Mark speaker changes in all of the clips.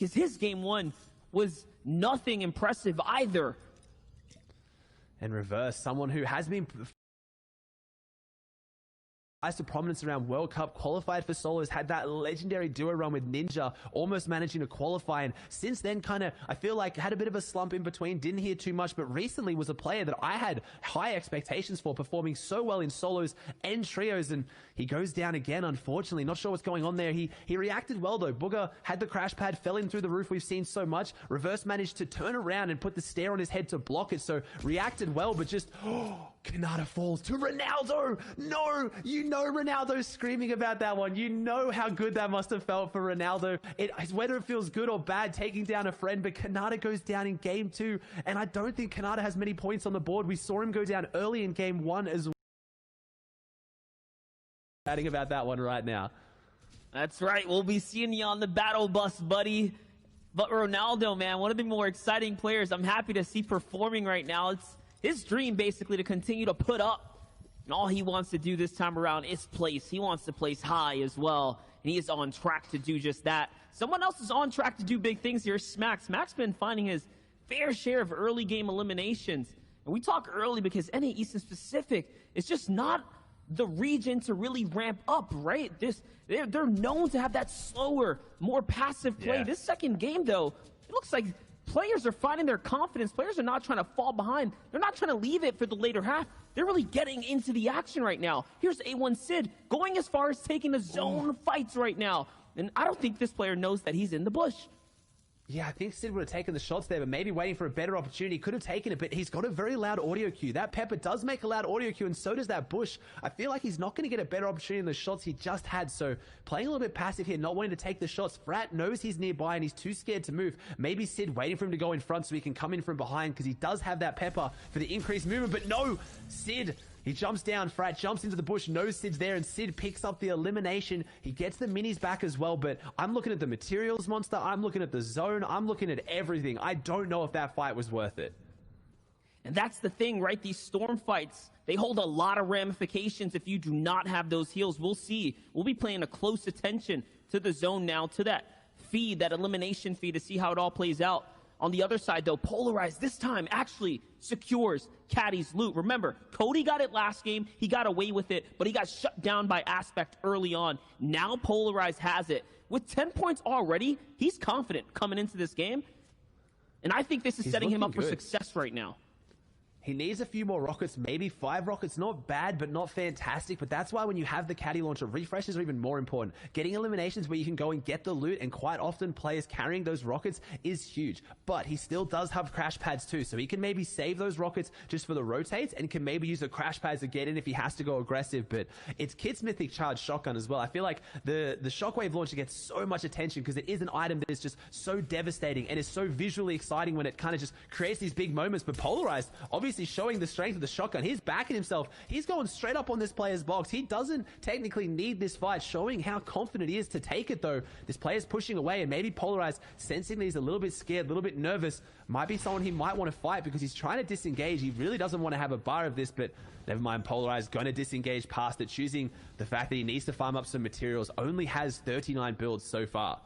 Speaker 1: because his game one was nothing impressive either.
Speaker 2: And reverse, someone who has been rise to prominence around World Cup, qualified for solos, had that legendary duo run with Ninja, almost managing to qualify, and since then kind of, I feel like, had a bit of a slump in between, didn't hear too much, but recently was a player that I had high expectations for, performing so well in solos and trios, and he goes down again, unfortunately. Not sure what's going on there. He reacted well though. Booger had the crash pad, fell in through the roof, we've seen so much. Reverse managed to turn around and put the stare on his head to block it, so reacted well, but just, Kanata falls to Ronaldo. No, you know Ronaldo's screaming about that one. You know how good that must have felt for Ronaldo. Whether it feels good or bad taking down a friend, but Kanata goes down in game 2, and I don't think Kanata has many points on the board. We saw him go down early in game 1 as well. Chatting about that one right now.
Speaker 1: That's right. We'll be seeing you on the battle bus, buddy. But Ronaldo, man, one of the more exciting players I'm happy to see performing right now. It's his dream, basically, to continue to put up. And all he wants to do this time around is place. He wants to place high as well. And he is on track to do just that. Someone else is on track to do big things here. Smack. Smack's been finding his fair share of early game eliminations. And we talk early because NA East in specific is just not the region to really ramp up, right? They're known to have that slower, more passive play.
Speaker 2: Yeah.
Speaker 1: This second game, though, it looks like players are finding their confidence. Players are not trying to fall behind. They're not trying to leave it for the later half. They're really getting into the action right now. Here's A1 Sid going as far as taking the zone fights right now. And I don't think this player knows that he's in the bush.
Speaker 2: Yeah, I think Sid would have taken the shots there, but maybe waiting for a better opportunity. Could have taken it, but he's got a very loud audio cue. That Pepper does make a loud audio cue, and so does that Bush. I feel like he's not going to get a better opportunity in the shots he just had, so playing a little bit passive here, not wanting to take the shots. Frat knows he's nearby, and he's too scared to move. Maybe Sid waiting for him to go in front so he can come in from behind, because he does have that Pepper for the increased movement, but no! Sid, he jumps down, Frat jumps into the bush, knows Sid's there, and Sid picks up the elimination. He gets the minis back as well, but I'm looking at the materials monster, I'm looking at the zone, I'm looking at everything. I don't know if that fight was worth it.
Speaker 1: And that's the thing, right? These storm fights, they hold a lot of ramifications if you do not have those heals. We'll see. We'll be paying a close attention to the zone now, to that feed, that elimination feed, to see how it all plays out. On the other side, though, Polarized this time actually secures Caddy's loot. Remember, Cody got it last game. He got away with it, but he got shut down by Aspect early on. Now Polarized has it. With 10 points already, he's confident coming into this game. And I think this is setting him up for success right now.
Speaker 2: He needs a few more rockets, maybe 5 rockets. Not bad, but not fantastic. But that's why when you have the caddy launcher, refreshes are even more important. Getting eliminations where you can go and get the loot, and quite often players carrying those rockets is huge. But he still does have crash pads too, so he can maybe save those rockets just for the rotates, and can maybe use the crash pads to get in if he has to go aggressive. But it's Kit's Mythic Charge Shotgun as well. I feel like the Shockwave launcher gets so much attention because it is an item that is just so devastating and is so visually exciting when it kind of just creates these big moments. But Polarized, obviously showing the strength of the shotgun. He's backing himself. He's going straight up on this player's box. He doesn't technically need this fight, showing how confident he is to take it though. This player's pushing away, and maybe Polarized, sensing that he's a little bit scared, a little bit nervous, might be someone he might want to fight because he's trying to disengage. He really doesn't want to have a bar of this, but never mind. Polarized going to disengage past it, choosing the fact that he needs to farm up some materials. Only has 39 builds so far.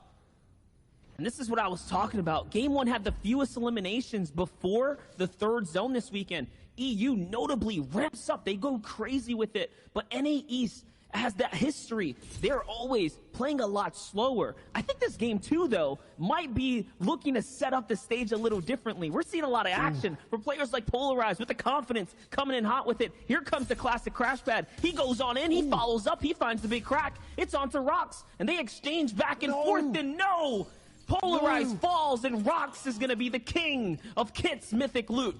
Speaker 1: And this is what I was talking about. Game 1 had the fewest eliminations before the third zone this weekend. EU notably ramps up. They go crazy with it. But NA East has that history. They're always playing a lot slower. I think this game 2, though, might be looking to set up the stage a little differently. We're seeing a lot of action from players like Polarized with the confidence coming in hot with it. Here comes the classic crash pad. He goes on in. He follows up. He finds the big crack. It's onto Rocks. And they exchange back and forth. And no! Polarized falls, and Rocks is going to be the king of Kit's mythic loot.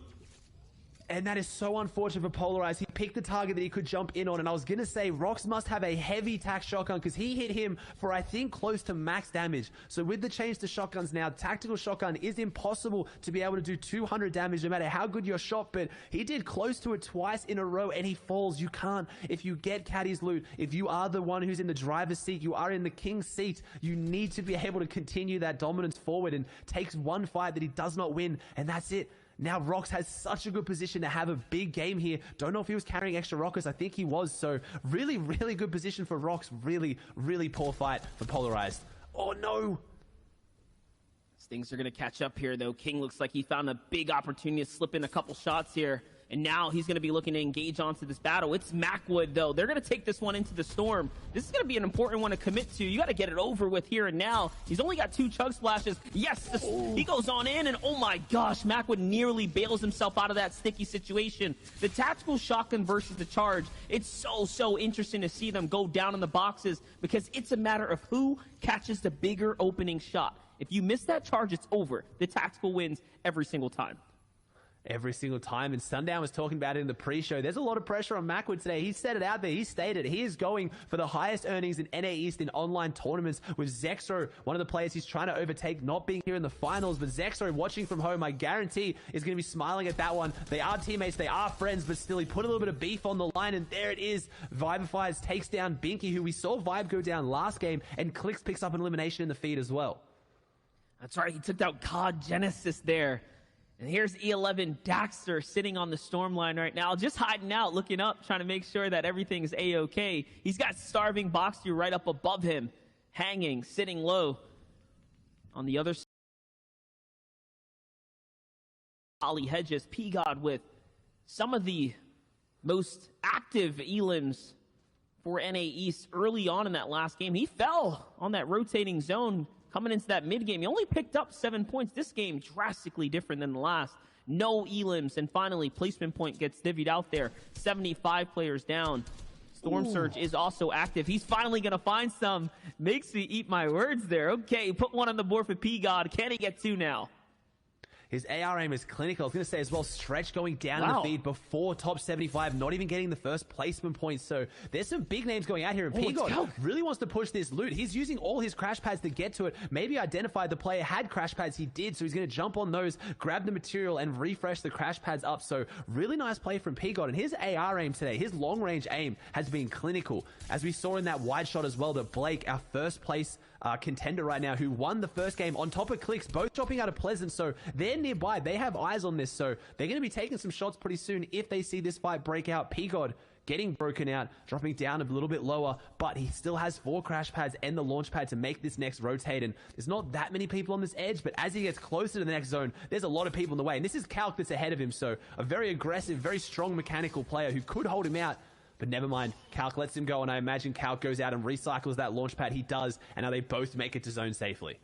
Speaker 2: And that is so unfortunate for Polarized. He picked the target that he could jump in on, and I was going to say Rocks must have a heavy tack shotgun because he hit him for, I think, close to max damage. So with the change to shotguns now, tactical shotgun is impossible to be able to do 200 damage no matter how good your shot, but he did close to it twice in a row, and he falls. You can't. If you get Caddy's loot, if you are the one who's in the driver's seat, you are in the king's seat, you need to be able to continue that dominance forward, and takes one fight that he does not win, and that's it. Now Rocks has such a good position to have a big game here. Don't know if he was carrying extra rockets. I think he was. So really, really good position for Rocks. Really, really poor fight for Polarized. Oh no.
Speaker 1: Things are going to catch up here, though. King looks like he found a big opportunity to slip in a couple shots here. And now he's going to be looking to engage onto this battle. It's Macwood, though. They're going to take this one into the storm. This is going to be an important one to commit to. You got to get it over with here and now. He's only got 2 chug splashes. Yes, he goes on in, and oh my gosh, Macwood nearly bails himself out of that sticky situation. The tactical shotgun versus the charge. It's so interesting to see them go down in the boxes because it's a matter of who catches the bigger opening shot. If you miss that charge, it's over. The tactical wins every single time.
Speaker 2: Every single time. And Sundown was talking about it in the pre-show. There's a lot of pressure on Macwood today. He said it out there. He stated he is going for the highest earnings in NA East in online tournaments with Zexro, one of the players he's trying to overtake, not being here in the finals. But Zexro, watching from home, I guarantee is going to be smiling at that one. They are teammates. They are friends, but still he put a little bit of beef on the line. And there it is. Vibifires takes down Binky, who we saw Vibe go down last game. And Clicks picks up an elimination in the feed as well.
Speaker 1: That's right. He took out COD Genesis there. And here's E11 Daxter sitting on the storm line right now, just hiding out, looking up, trying to make sure that everything's A-okay. He's got Starving Boxer right up above him, hanging, sitting low. On the other side, Ollie Hedges, P-God with some of the most active elims for NA East early on in that last game. He fell on that rotating zone coming into that mid game. He only picked up 7 points. This game drastically different than the last. No elims, and finally placement point gets divvied out there. 75 players down. Storm Surge is also active. He's finally gonna find some. Makes me eat my words there. Okay, put one on the board for P-God. Can he get 2 now?
Speaker 2: His AR aim is clinical. I was going to say as well, Stretch going down in the feed before top 75, not even getting the first placement point. So there's some big names going out here. And P-God really wants to push this loot. He's using all his crash pads to get to it. Maybe identified the player had crash pads. He did. So he's going to jump on those, grab the material, and refresh the crash pads up. So really nice play from P-God. And his AR aim today, his long range aim has been clinical. As we saw in that wide shot as well, that Blake, our first place contender right now, who won the first game on top of Clicks, both dropping out of Pleasant. So they're nearby. They have eyes on this. So they're going to be taking some shots pretty soon if they see this fight break out. P-God getting broken out, dropping down a little bit lower, but he still has 4 crash pads and the launch pad to make this next rotate. And there's not that many people on this edge, but as he gets closer to the next zone, there's a lot of people in the way. And this is Calc that's ahead of him. So a very aggressive, very strong mechanical player who could hold him out. But never mind, Calc lets him go, and I imagine Calc goes out and recycles that launch pad. He does, and now they both make it to zone safely.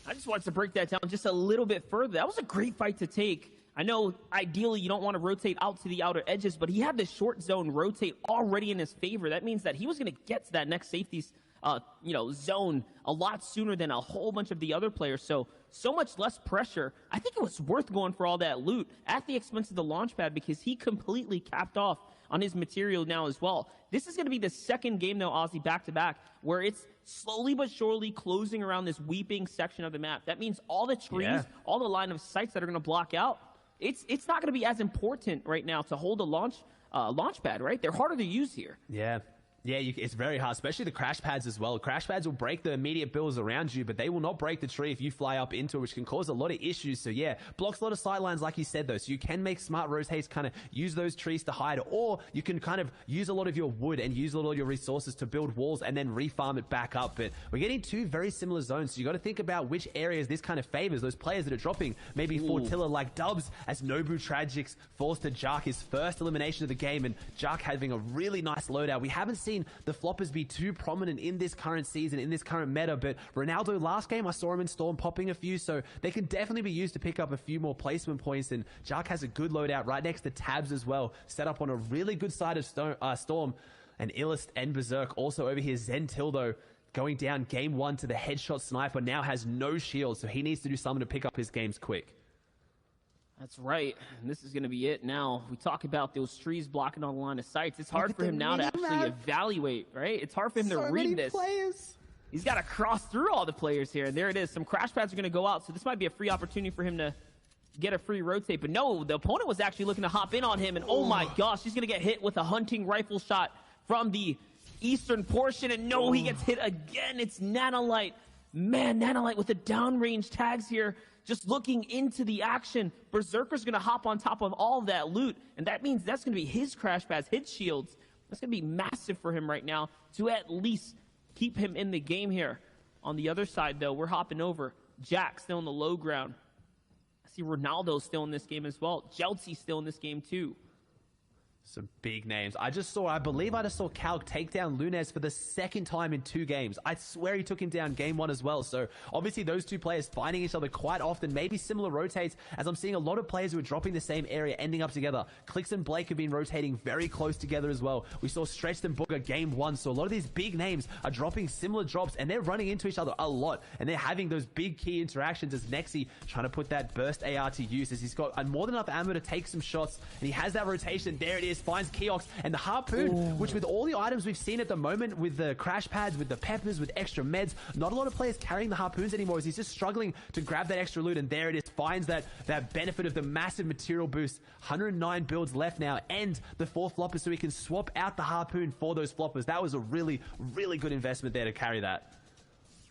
Speaker 1: I just wanted to break that down just a little bit further. That was a great fight to take. I know ideally you don't want to rotate out to the outer edges, but he had the short zone rotate already in his favor. That means that he was going to get to that next safety zone a lot sooner than a whole bunch of the other players. So much less pressure. I think it was worth going for all that loot at the expense of the launch pad because he completely capped off on his material now as well. This is going to be the second game, though, Aussie, back-to-back, where it's slowly but surely closing around this weeping section of the map. That means all the trees, all the line of sights that are going to block out, it's not going to be as important right now to hold a launch pad, right? They're harder to use here.
Speaker 2: Yeah, it's very hard, especially the crash pads as well. Crash pads will break the immediate buildings around you, but they will not break the tree if you fly up into it, which can cause a lot of issues. So yeah, blocks a lot of sightlines, like you said, though. So you can make smart rotates, kind of use those trees to hide, or you can kind of use a lot of your wood and use a lot of your resources to build walls and then refarm it back up. But we're getting 2 very similar zones, so you got to think about which areas this kind of favors those players that are dropping. Maybe Fortilla like Dubs, as Nobu Tragics falls to Jark, his first elimination of the game, and Jark having a really nice loadout. We haven't seen the floppers be too prominent in this current season, in this current meta, but Ronaldo last game, I saw him in Storm popping a few, so they can definitely be used to pick up a few more placement points. And Jark has a good loadout right next to Tabs as well, set up on a really good side of Storm. And Illust and Berserk also over here. Zentildo going down game 1 to the headshot sniper, now has no shield, so he needs to do something to pick up his games quick.
Speaker 1: That's right. And this is going to be it now. We talk about those trees blocking all the line of sights. It's hard for him now to actually evaluate, right? It's hard for him to read this. He's got to cross through all the players here. And there it is. Some crash pads are going to go out, so this might be a free opportunity for him to get a free rotate. But no, the opponent was actually looking to hop in on him. And oh my gosh, he's going to get hit with a hunting rifle shot from the eastern portion. And no, he gets hit again. It's Nanolite. Man, Nanolite with the downrange tags here. Just looking into the action. Berserker's going to hop on top of all of that loot. And that means that's going to be his crash pads, his shields. That's going to be massive for him right now to at least keep him in the game here. On the other side, though, we're hopping over Jack still in the low ground. I see Ronaldo still in this game as well. Jeltzy still in this game too.
Speaker 2: Some big names. I believe I just saw Calc take down Lunez for the second time in 2 games. I swear he took him down game 1 as well. So obviously those 2 players finding each other quite often, maybe similar rotates, as I'm seeing a lot of players who are dropping the same area ending up together. Clicks and Blake have been rotating very close together as well. We saw Stretched and Booger game 1. So a lot of these big names are dropping similar drops and they're running into each other a lot. And they're having those big key interactions as Nexi trying to put that burst AR to use as he's got more than enough ammo to take some shots. And he has that rotation. There it is. Finds Keox and the Harpoon, which with all the items we've seen at the moment with the crash pads, with the peppers, with extra meds, not a lot of players carrying the Harpoons anymore as he's just struggling to grab that extra loot. And there it is. Finds that benefit of the massive material boost. 109 builds left now and the 4 floppers so he can swap out the Harpoon for those floppers. That was a really, really good investment there to carry that.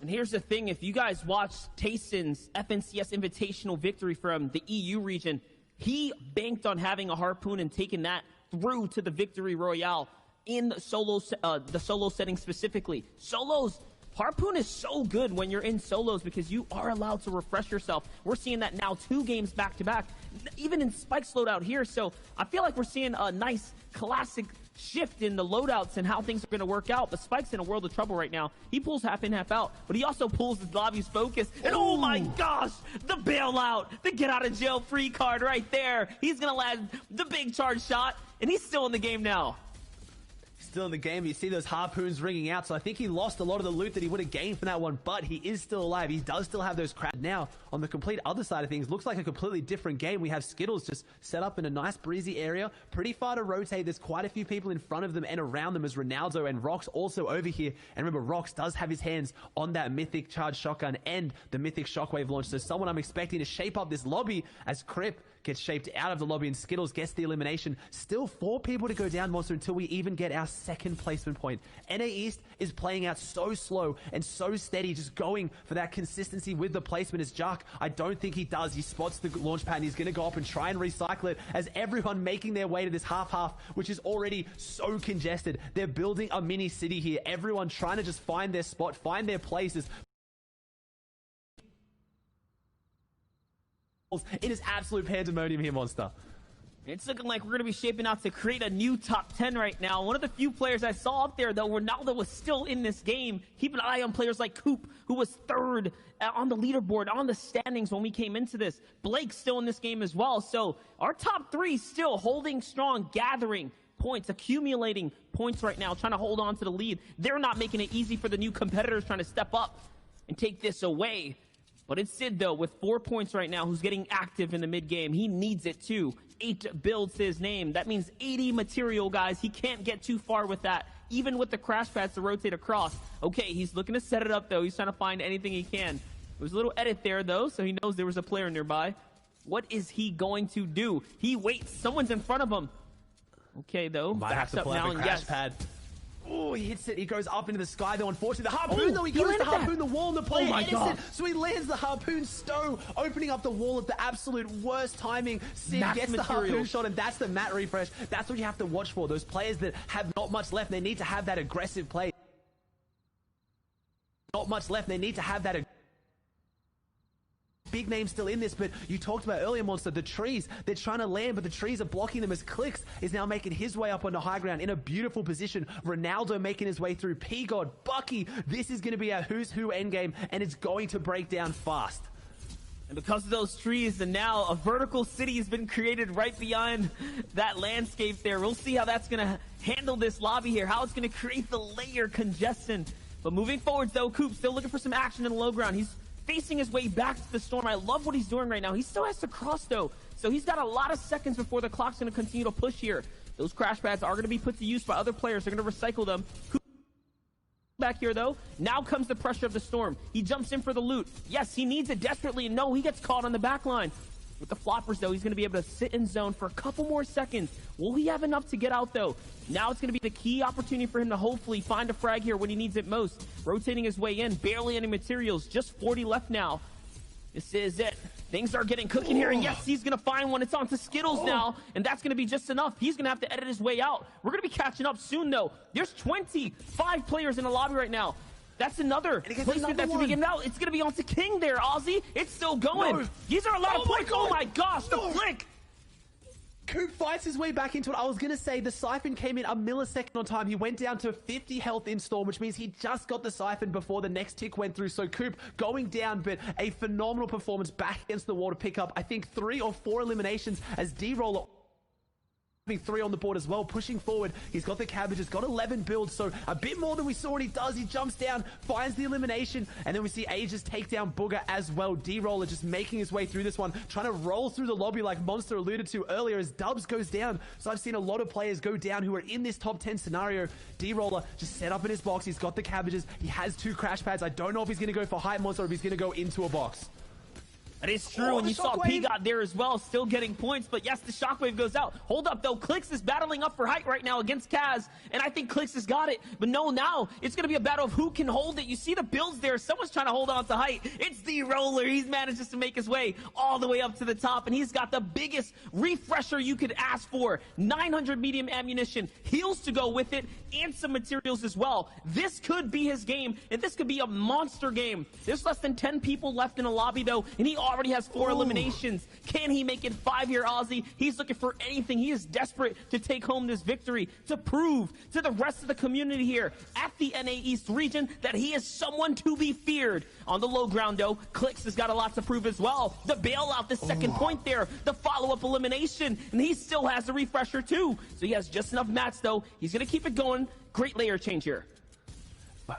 Speaker 1: And here's the thing. If you guys watched Tayson's FNCS Invitational victory from the EU region, he banked on having a Harpoon and taking that through to the victory royale in the solo setting specifically. Solos, Harpoon is so good when you're in solos because you are allowed to refresh yourself. We're seeing that now 2 games back to back, even in Spike's loadout here. So I feel like we're seeing a nice classic shift in the loadouts and how things are going to work out. But Spike's in a world of trouble right now. He pulls half in, half out, but he also pulls his lobby's focus. And oh my gosh, the bailout, the get out of jail free card right there. He's going to land the big charge shot, and he's still in the game now.
Speaker 2: Still in the game. You see those Harpoons ringing out, so I think he lost a lot of the loot that he would have gained from that one, but he is still alive. He does still have those crowds. Now, on the complete other side of things, looks like a completely different game. We have Skittles just set up in a nice breezy area, pretty far to rotate. There's quite a few people in front of them and around them as Ronaldo and Rox also over here. And remember, Rox does have his hands on that Mythic Charge Shotgun and the Mythic Shockwave launch, so someone I'm expecting to shape up this lobby as Crip gets shaped out of the lobby and Skittles gets the elimination. Still 4 people to go down, Monster, until we even get our 2nd placement point. NA East is playing out so slow and so steady, just going for that consistency with the placement as Jark. I don't think he does. He spots the launch pad and he's going to go up and try and recycle it as everyone making their way to this half-half, which is already so congested. They're building a mini city here. Everyone trying to just find their spot, find their places. It is absolute pandemonium here, Monster.
Speaker 1: It's looking like we're going to be shaping out to create a new top 10 right now. One of the few players I saw up there, though, Ronaldo was still in this game. Keep an eye on players like Coop, who was 3rd on the leaderboard, on the standings when we came into this. Blake's still in this game as well. So our top 3 still holding strong, gathering points, accumulating points right now, trying to hold on to the lead. They're not making it easy for the new competitors trying to step up and take this away. But it's Sid, though, with 4 points right now, who's getting active in the mid-game. He needs it, too. 8 builds his name. That means 80 material, guys. He can't get too far with that, even with the crash pads to rotate across. Okay, he's looking to set it up, though. He's trying to find anything he can. There's a little edit there, though, so he knows there was a player nearby. What is he going to do? He waits. Someone's in front of him. Okay, though.
Speaker 2: Might have to pull up a crash pad. Oh, he hits it. He goes up into the sky, though. Unfortunately, the Harpoon, though, he goes to Harpoon the wall, and the player innocent. So he lands the Harpoon stow, opening up the wall at the absolute worst timing. Sid gets the Harpoon shot, and that's the mat refresh. That's what you have to watch for. Those players that have not much left, they need to have that aggressive play. Not much left. They need to have that big name still in this, but you talked about earlier, Monster, the trees, they're trying to land, but the trees are blocking them as Clicks is now making his way up onto high ground in a beautiful position. Ronaldo making his way through. P-God, Bucky, this is going to be our who's who endgame, and it's going to break down fast.
Speaker 1: And because of those trees, and now a vertical city has been created right beyond that landscape there. We'll see how that's going to handle this lobby here, how it's going to create the layer congestion. But moving forward, though, Coop still looking for some action in the low ground. He's facing his way back to the storm. I love what he's doing right now. He still has to cross, though, so he's got a lot of seconds before the clock's going to continue to push here. Those crash pads are going to be put to use by other players. They're going to recycle them. Back here, though, now comes the pressure of the storm. He jumps in for the loot. Yes, he needs it desperately, and no, he gets caught on the back line. With the floppers, though, he's going to be able to sit in zone for a couple more seconds. Will he have enough to get out, though? Now it's going to be the key opportunity for him to hopefully find a frag here when he needs it most. Rotating his way in, barely any materials, just 40 left now. This is it. Things are getting cooking here, and yes, he's going to find one. It's on to Skittles now, and that's going to be just enough. He's going to have to edit his way out. We're going to be catching up soon, though. There's 25 players in the lobby right now. That's another placement that's going to get out. It's going to be onto King there, Ozzy. It's still going.
Speaker 2: No.
Speaker 1: These are a lot of points. Oh my gosh, the flick.
Speaker 2: Coop fights his way back into it. I was going to say the Siphon came in a millisecond on time. He went down to 50 health in Storm, which means he just got the Siphon before the next tick went through. So Coop going down, but a phenomenal performance back against the wall to pick up, I think, 3 or 4 eliminations as D-Roller 3 on the board as well, pushing forward. He's got the cabbages, got 11 builds, so a bit more than we saw what he does. He jumps down, finds the elimination, and then we see Aegis take down Booger as well. D-Roller just making his way through this one, trying to roll through the lobby like Monster alluded to earlier as Dubs goes down. So I've seen a lot of players go down who are in this top 10 scenario. D-Roller just set up in his box. He's got the cabbages. He has 2 crash pads. I don't know if he's going to go for Hype Monster or if he's going to go into a box.
Speaker 1: That is true, and you saw P-God there as well, still getting points, but yes, the Shockwave goes out. Hold up, though. Clix is battling up for height right now against Kaz, and I think Clix has got it, but no, now it's going to be a battle of who can hold it. You see the builds there. Someone's trying to hold on to height. It's D-Roller. He's managed to make his way all the way up to the top, and he's got the biggest refresher you could ask for. 900 medium ammunition, heals to go with it, and some materials as well. This could be his game, and this could be a monster game. There's less than 10 people left in a lobby, though, and he already has 4 eliminations. Can he make it 5 here, Ozzy? He's looking for anything. He is desperate to take home this victory, to prove to the rest of the community here at the NA East region that he is someone to be feared. On the low ground, though, Clix has got a lot to prove as well. The bailout, the second point there, the follow-up elimination, and he still has a refresher too. So he has just enough mats, though. He's going to keep it going. Great layer change here.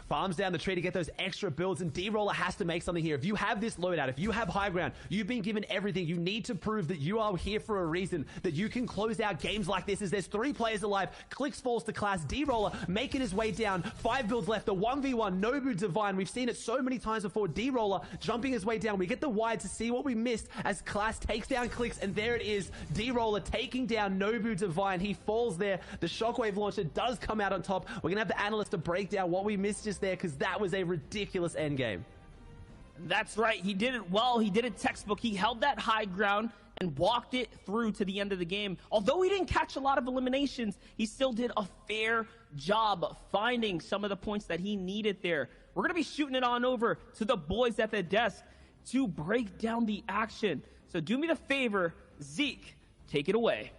Speaker 2: Farms down the tree to get those extra builds, and D-Roller has to make something here. If you have this loadout, if you have high ground, you've been given everything. You need to prove that you are here for a reason, that you can close out games like this as there's 3 players alive. Clix falls to class. D-Roller making his way down. 5 builds left. The 1v1. Nobu Divine. We've seen it so many times before. D-Roller jumping his way down. We get the wide to see what we missed as Class takes down Clix, and there it is. D-Roller taking down Nobu Divine. He falls there. The Shockwave launcher does come out on top. We're going to have the analyst to break down what we missed just there, because that was a ridiculous endgame.
Speaker 1: That's right. He did it well. He did it textbook. He held that high ground and walked it through to the end of the game. Although he didn't catch a lot of eliminations, he still did a fair job finding some of the points that he needed there. We're going to be shooting it on over to the boys at the desk to break down the action. So do me the favor, Zeke, take it away.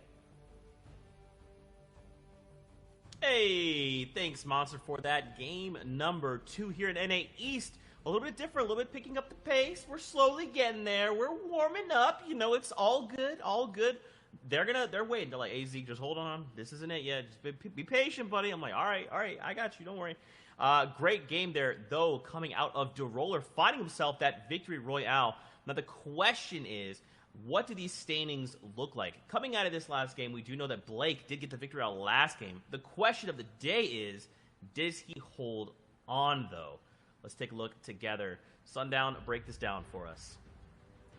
Speaker 3: Hey, thanks, Monster, for that. Game number 2 here in NA East. A little bit different, a little bit picking up the pace. We're slowly getting there. We're warming up. You know, it's all good, all good. They're waiting. They're like, hey, Zeke, just hold on. This isn't it yet. Just be patient, buddy. I'm like, all right, I got you. Don't worry. Great game there, though, coming out of D-Roller, finding himself that victory royale. Now, the question is, what do these standings look like? Coming out of this last game, we do know that Blake did get the victory out last game. The question of the day is, does he hold on, though? Let's take a look together. Sundown, break this down for us.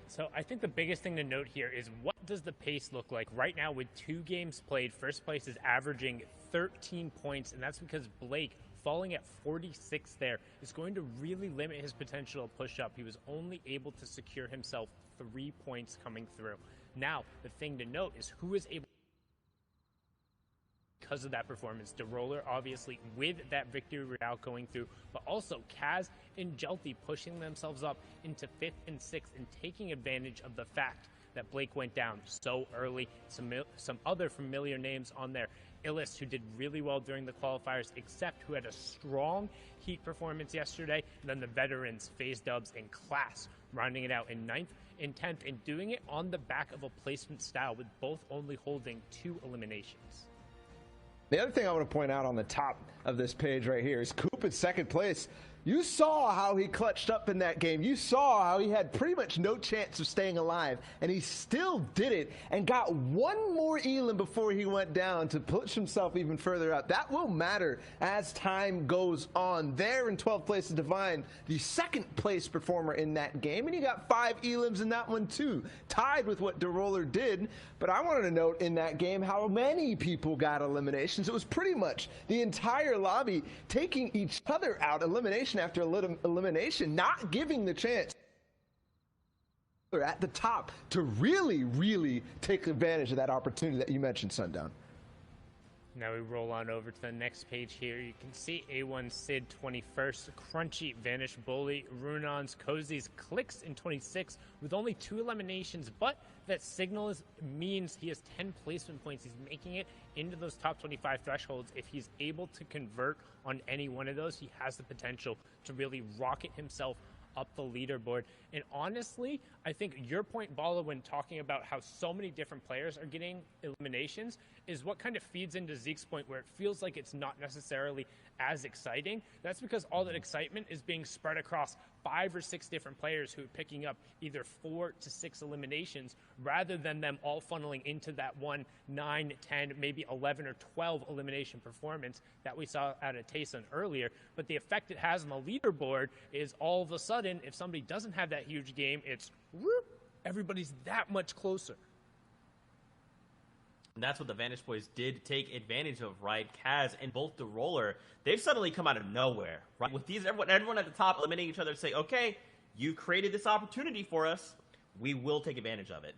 Speaker 4: So I think the biggest thing to note here is, what does the pace look like? Right now, with 2 games played, first place is averaging 13 points, and that's because Blake, falling at 46 there, is going to really limit his potential to push up. He was only able to secure himself 3 points coming through. Now, the thing to note is who is able, because of that performance. D-Roller, obviously, with that victory royale going through, but also Kaz and Jelty pushing themselves up into 5th and 6th and taking advantage of the fact that Blake went down so early. Some other familiar names on there. Illis, who did really well during the qualifiers, except who had a strong heat performance yesterday. And then the veterans, FaZe Dubs and Class, rounding it out in 9th and 10th, and doing it on the back of a placement style, with both only holding 2 eliminations.
Speaker 5: The other thing I want to point out on the top of this page right here is Coop in 2nd place. You saw how he clutched up in that game. You saw how he had pretty much no chance of staying alive, and he still did it and got 1 more elim before he went down to push himself even further out. That will matter as time goes on. There in 12th place is Divine, the 2nd place performer in that game, and he got 5 elims in that one too, tied with what D-Roller did. But I wanted to note in that game how many people got eliminations. It was pretty much the entire lobby taking each other out, elimination after elimination, not giving the chance at the top to really take advantage of that opportunity that you mentioned, Sundown.
Speaker 4: Now we roll on over to the next page here. You can see A1 Sid 21st, Crunchy, Vanish Bully, Runon's, Cozy's, Clicks in 26 with only 2 eliminations, but that signal means he has 10 placement points. He's making it into those top 25 thresholds. If he's able to convert on any one of those, he has the potential to really rocket himself up the leaderboard. And honestly, I think your point, Bala, when talking about how so many different players are getting eliminations is what kind of feeds into Zeke's point where it feels like it's not necessarily as exciting. That's because all that excitement is being spread across 5 or 6 different players who are picking up either 4 to 6 eliminations rather than them all funneling into that 1, 9, 10, maybe 11 or 12 elimination performance that we saw out of Tayson earlier. But the effect it has on the leaderboard is all of a sudden, if somebody doesn't have that huge game, it's whoop, everybody's that much closer.
Speaker 3: And that's what the Vanish Boys did take advantage of, right? Kaz and both the Roller, they've suddenly come out of nowhere, right? With these, everyone at the top eliminating each other, say, okay, you created this opportunity for us. We will take advantage of it.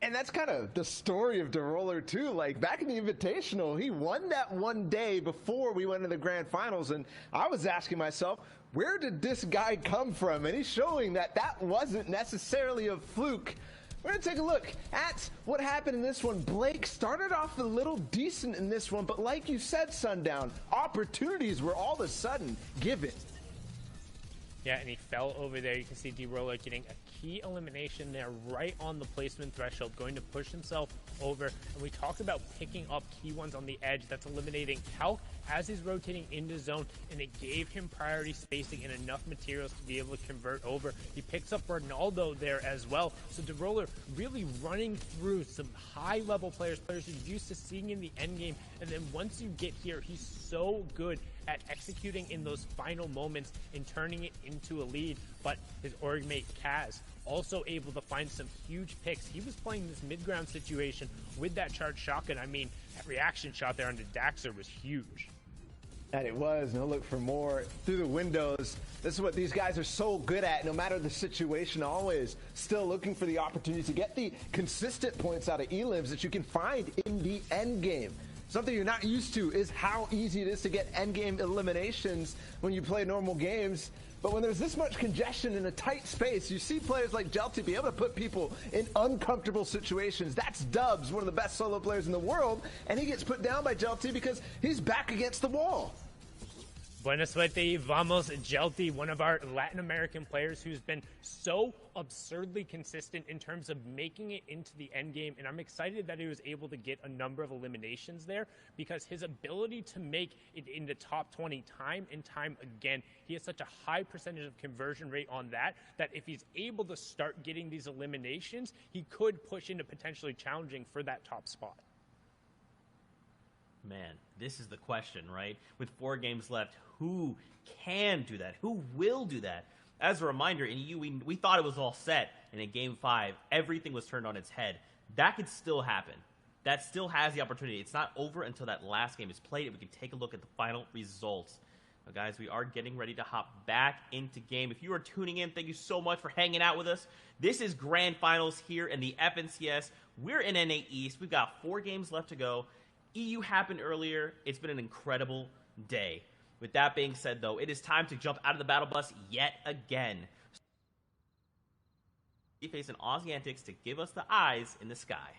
Speaker 5: And that's kind of the story of DeRoller, too. Like, back in the Invitational, he won that one day before we went to the Grand Finals, and I was asking myself, where did this guy come from? And he's showing that that wasn't necessarily a fluke. We're going to take a look at what happened in this one. Blake started off a little decent in this one, but like you said, Sundown, opportunities were all of a sudden given.
Speaker 4: Yeah, and he fell over there. You can see D-Roller getting a key elimination there right on the placement threshold, going to push himself over. And we talked about picking up key ones on the edge. That's eliminating Calc as he's rotating into zone, and it gave him priority spacing and enough materials to be able to convert over. He picks up Ronaldo there as well. So D-Roller really running through some high-level players he's used to seeing in the endgame. And then once you get here, he's so good at executing in those final moments and turning it into a lead. But his org mate Kaz also able to find some huge picks. He was playing this mid-ground situation with that charged shotgun. I mean, that reaction shot there onto Daxter was huge.
Speaker 5: And it was. No look for more through the windows. This is what these guys are so good at, no matter the situation, always still looking for the opportunity to get the consistent points out of elims that you can find in the end game. Something you're not used to is how easy it is to get endgame eliminations when you play normal games. But when there's this much congestion in a tight space, you see players like Jelty be able to put people in uncomfortable situations. That's Dubs, one of the best solo players in the world, and he gets put down by Jelty because he's back against the wall.
Speaker 4: Buena suerte, vamos, Jelty, one of our Latin American players who's been so absurdly consistent in terms of making it into the end game. And I'm excited that he was able to get a number of eliminations there because his ability to make it into top 20 time and time again, he has such a high percentage of conversion rate on that if he's able to start getting these eliminations, he could push into potentially challenging for that top spot.
Speaker 3: Man, this is the question, right? With 4 games left, who can do that? Who will do that? As a reminder, in EU, we thought it was all set, and in Game 5, everything was turned on its head. That could still happen. That still has the opportunity. It's not over until that last game is played, and we can take a look at the final results. Now, guys, we are getting ready to hop back into game. If you are tuning in, thank you so much for hanging out with us. This is Grand Finals here in the FNCS. We're in NA East. We've got 4 games left to go. EU happened earlier. It's been an incredible day. With that being said, though, it is time to jump out of the battle bus yet again. We face an Aussie Antics to give us the eyes in the sky.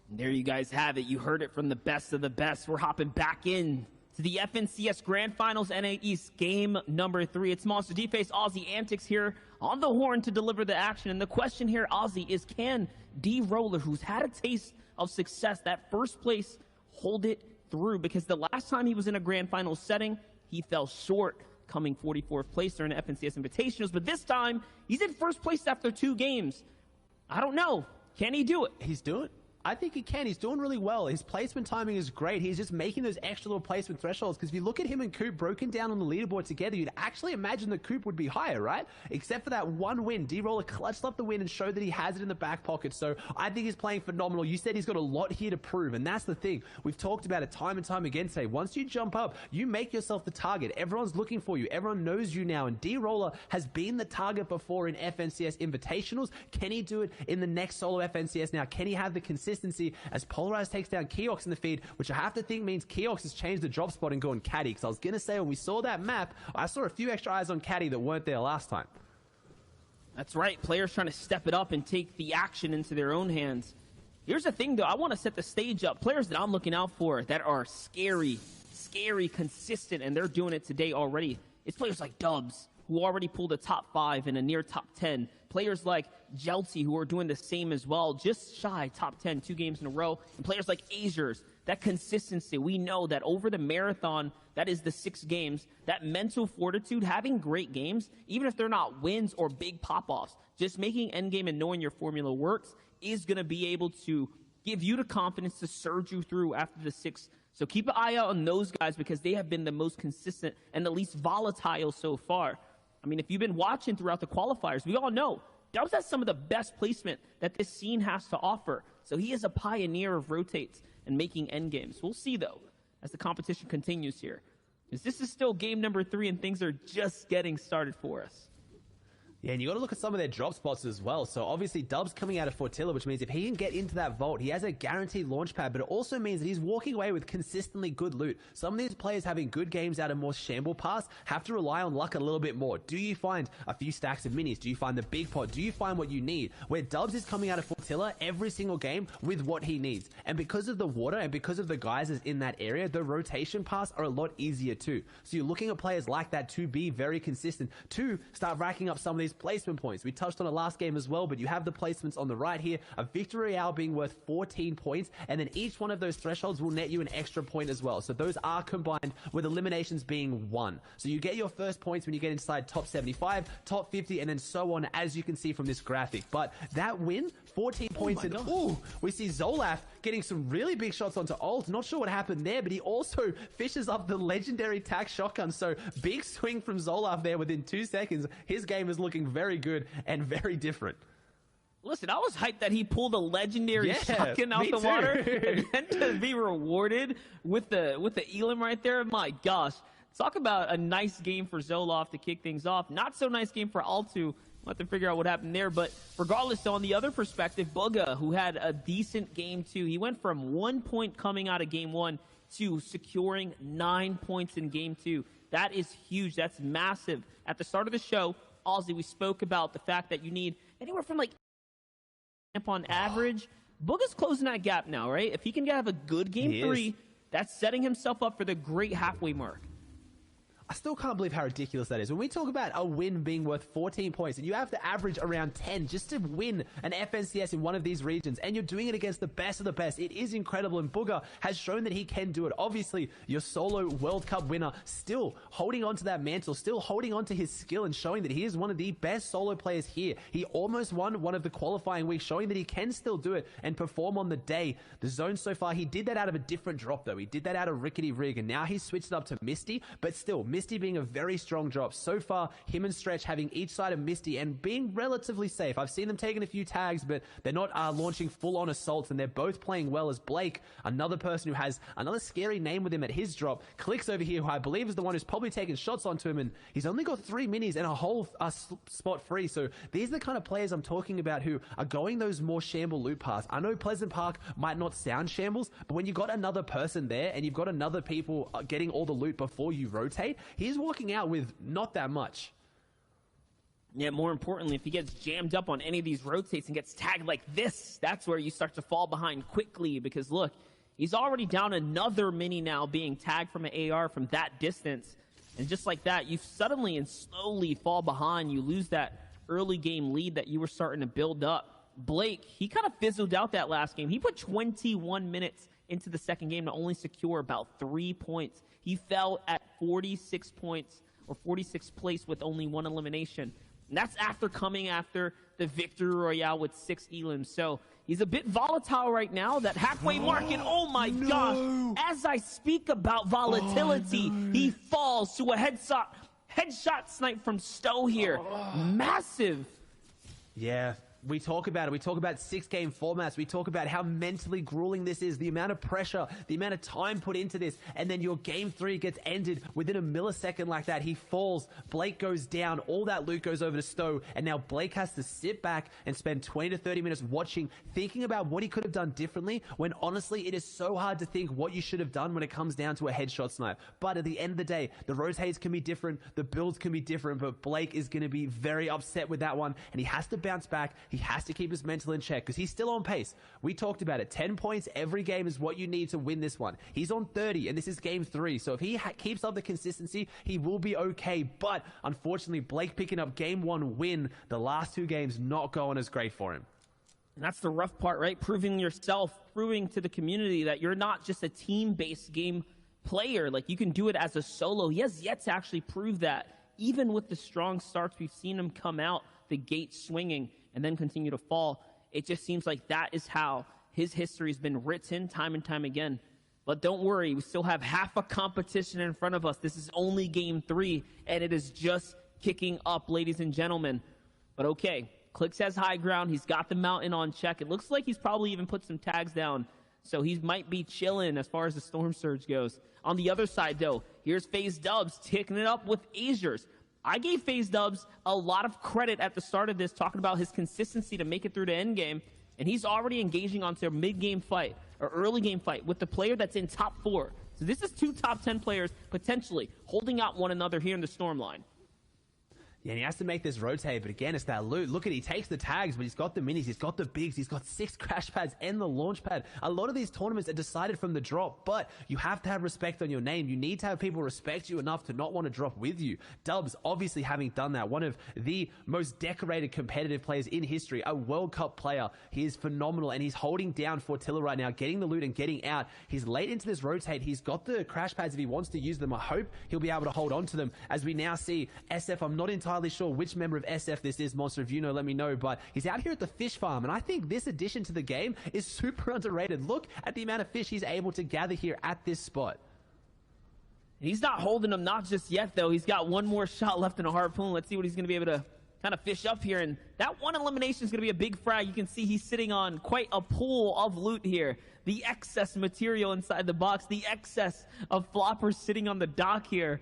Speaker 1: There you guys have it. You heard it from the best of the best. We're hopping back in to the FNCS Grand Finals NA East game number 3. It's Monster D-Face Aussie Antics here on the horn to deliver the action. And the question here, Aussie, is can D-Roller, who's had a taste of success, that first place, hold it through? Because the last time he was in a Grand Finals setting, he fell short, coming 44th place during the FNCS Invitationals. But this time, he's in first place after 2 games. I don't know. Can he do it?
Speaker 2: He's doing I think he can. He's doing really well. His placement timing is great. He's just making those extra little placement thresholds, because if you look at him and Coop broken down on the leaderboard together, you'd actually imagine that Coop would be higher, right? Except for that one win. D-Roller clutched up the win and showed that he has it in the back pocket. So I think he's playing phenomenal. You said he's got a lot here to prove, and that's the thing. We've talked about it time and time again today. Once you jump up, you make yourself the target. Everyone's looking for you. Everyone knows you now, and D-Roller has been the target before in FNCS Invitationals. Can he do it in the next solo FNCS now? Can he have the consistency as Polarized takes down Keox in the feed, which I have to think means Keox has changed the drop spot and gone Caddy, because I was going to say when we saw that map, I saw a few extra eyes on Caddy that weren't there last time.
Speaker 1: That's right. Players trying to step it up and take the action into their own hands. Here's the thing, though. I want to set the stage up. Players that I'm looking out for that are scary, consistent, and they're doing it today already. It's players like Dubs, who already pulled a top 5 and a near top 10. Players like Jelty, who are doing the same as well, just shy top 10 2 games in a row. And players like Azers, that consistency. We know that over the marathon, that is the 6 games, that mental fortitude, having great games, even if they're not wins or big pop-offs, just making endgame and knowing your formula works is going to be able to give you the confidence to surge you through after the 6. So keep an eye out on those guys, because they have been the most consistent and the least volatile so far. I mean, if you've been watching throughout the qualifiers, we all know Dubs has some of the best placement that this scene has to offer. So he is a pioneer of rotates and making endgames. We'll see, though, as the competition continues here, because this is still game number 3 and things are just getting started for us.
Speaker 2: Yeah, and you got to look at some of their drop spots as well. So obviously Dub's coming out of Fortilla, which means if he can get into that vault, he has a guaranteed launch pad, but it also means that he's walking away with consistently good loot. Some of these players having good games out of more shamble pass have to rely on luck a little bit more. Do you find a few stacks of minis? Do you find the big pot? Do you find what you need? Where Dubs is coming out of Fortilla every single game with what he needs. And because of the water and because of the guys in that area, the rotation pass are a lot easier too. So you're looking at players like that to be very consistent, to start racking up some of these placement points. We touched on it last game as well, but you have the placements on the right here. A victory royale being worth 14 points, and then each one of those thresholds will net you an extra point as well. So those are combined with eliminations being 1. So you get your first points when you get inside top 75, top 50, and then so on, as you can see from this graphic. But that win, 14 points, and we see Zolaf getting some really big shots onto ult. Not sure what happened there, but he also fishes up the legendary tac shotgun. So big swing from Zolaf there within 2 seconds. His game is looking very good and very different.
Speaker 1: Listen, I was hyped that he pulled a legendary shotgun out the water, and then to be rewarded with the Elam right there. My gosh, talk about a nice game for Zolaf to kick things off. Not so nice game for Altu. We'll have to figure out what happened there. But regardless, on the other perspective, Bugha, who had a decent game too, he went from 1 point coming out of game 1 to securing 9 points in game 2. That is huge. That's massive. At the start of the show, Ozzy, we spoke about the fact that you need anywhere from like on average. Bugha's closing that gap now, right? If he can have a good game 3, that's setting himself up for the great halfway mark.
Speaker 2: I still can't believe how ridiculous that is. When we talk about a win being worth 14 points, and you have to average around 10 just to win an FNCS in one of these regions, and you're doing it against the best of the best, it is incredible, and Bugha has shown that he can do it. Obviously, your solo World Cup winner, still holding on to that mantle, still holding on to his skill, and showing that he is one of the best solo players here. He almost won one of the qualifying weeks, showing that he can still do it and perform on the day. The zone so far, he did that out of a different drop, though. He did that out of Rickety Rig, and now he's switched it up to Misty, but still, Misty being a very strong drop. So far, him and Stretch having each side of Misty and being relatively safe. I've seen them taking a few tags, but they're not launching full-on assaults, and they're both playing well. As Blake, another person who has another scary name with him at his drop, clicks over here, who I believe is the one who's probably taking shots onto him, and he's only got 3 minis and a whole spot free. So these are the kind of players I'm talking about who are going those more shamble loot paths. I know Pleasant Park might not sound shambles, but when you've got another person there and you've got another people getting all the loot before you rotate, he's walking out with not that much.
Speaker 1: Yeah, more importantly, if he gets jammed up on any of these rotates and gets tagged like this, that's where you start to fall behind quickly, because look, he's already down another mini now being tagged from an AR from that distance. And just like that, you suddenly and slowly fall behind. You lose that early game lead that you were starting to build up. Blake, he kind of fizzled out that last game. He put 21 minutes into the second game to only secure about 3 points. He fell at 46 points, or 46th place with only 1 elimination. And that's after coming after the Victory Royale with 6 elims. So he's a bit volatile right now, that halfway mark, and oh my gosh, as I speak about volatility, he falls to a headshot snipe from Stowe here. Massive.
Speaker 2: Yeah. We talk about it. We talk about 6-game formats. We talk about how mentally grueling this is, the amount of pressure, the amount of time put into this, and then your game 3 gets ended within a millisecond like that. He falls, Blake goes down, all that loot goes over to Stowe, and now Blake has to sit back and spend 20 to 30 minutes watching, thinking about what he could have done differently, when honestly it is so hard to think what you should have done when it comes down to a headshot snipe. But at the end of the day, the rotates can be different, the builds can be different, but Blake is going to be very upset with that one, and he has to bounce back. He has to keep his mental in check because he's still on pace. We talked about it. 10 points every game is what you need to win this one. He's on 30, and this is game 3. So if he keeps up the consistency, he will be okay. But unfortunately, Blake picking up game 1 win, the last 2 games not going as great for him.
Speaker 1: And that's the rough part, right? Proving yourself, proving to the community that you're not just a team-based game player. Like, you can do it as a solo. He has yet to actually prove that. Even with the strong starts, we've seen him come out the gate swinging and then continue to fall. It just seems like that is how his history has been written time and time again. But don't worry, we still have half a competition in front of us. This is only game 3, and it is just kicking up, ladies and gentlemen. But okay, Clix has high ground. He's got the mountain on check. It looks like he's probably even put some tags down, so he might be chilling as far as the Storm Surge goes. On the other side, though, here's FaZe Dubs taking it up with Azures. I gave FaZe Dubs a lot of credit at the start of this, talking about his consistency to make it through the end game, and he's already engaging onto a mid-game fight, or early game fight, with the player that's in top 4. So this is 2 top 10 players potentially holding out one another here in the Storm line.
Speaker 2: Yeah, and he has to make this rotate, but again, it's that loot. Look at, he takes the tags, but he's got the minis, he's got the bigs, he's got 6 crash pads and the launch pad. A lot of these tournaments are decided from the drop, but you have to have respect on your name. You need to have people respect you enough to not want to drop with you. Dubs, obviously having done that, one of the most decorated competitive players in history, a World Cup player. He is phenomenal, and he's holding down Fortilla right now, getting the loot and getting out. He's late into this rotate. He's got the crash pads if he wants to use them. I hope he'll be able to hold on to them, as we now see SF. I'm not entirely sure which member of SF this is, Monster. If you know, let me know, but he's out here at the fish farm, and I think this addition to the game is super underrated. Look at the amount of fish he's able to gather here at this spot.
Speaker 1: He's not holding them, not just yet, though. He's got one more shot left in a harpoon. Let's see what he's going to be able to kind of fish up here, and that one elimination is going to be a big frag. You can see he's sitting on quite a pool of loot here. The excess material inside the box, the excess of floppers sitting on the dock here.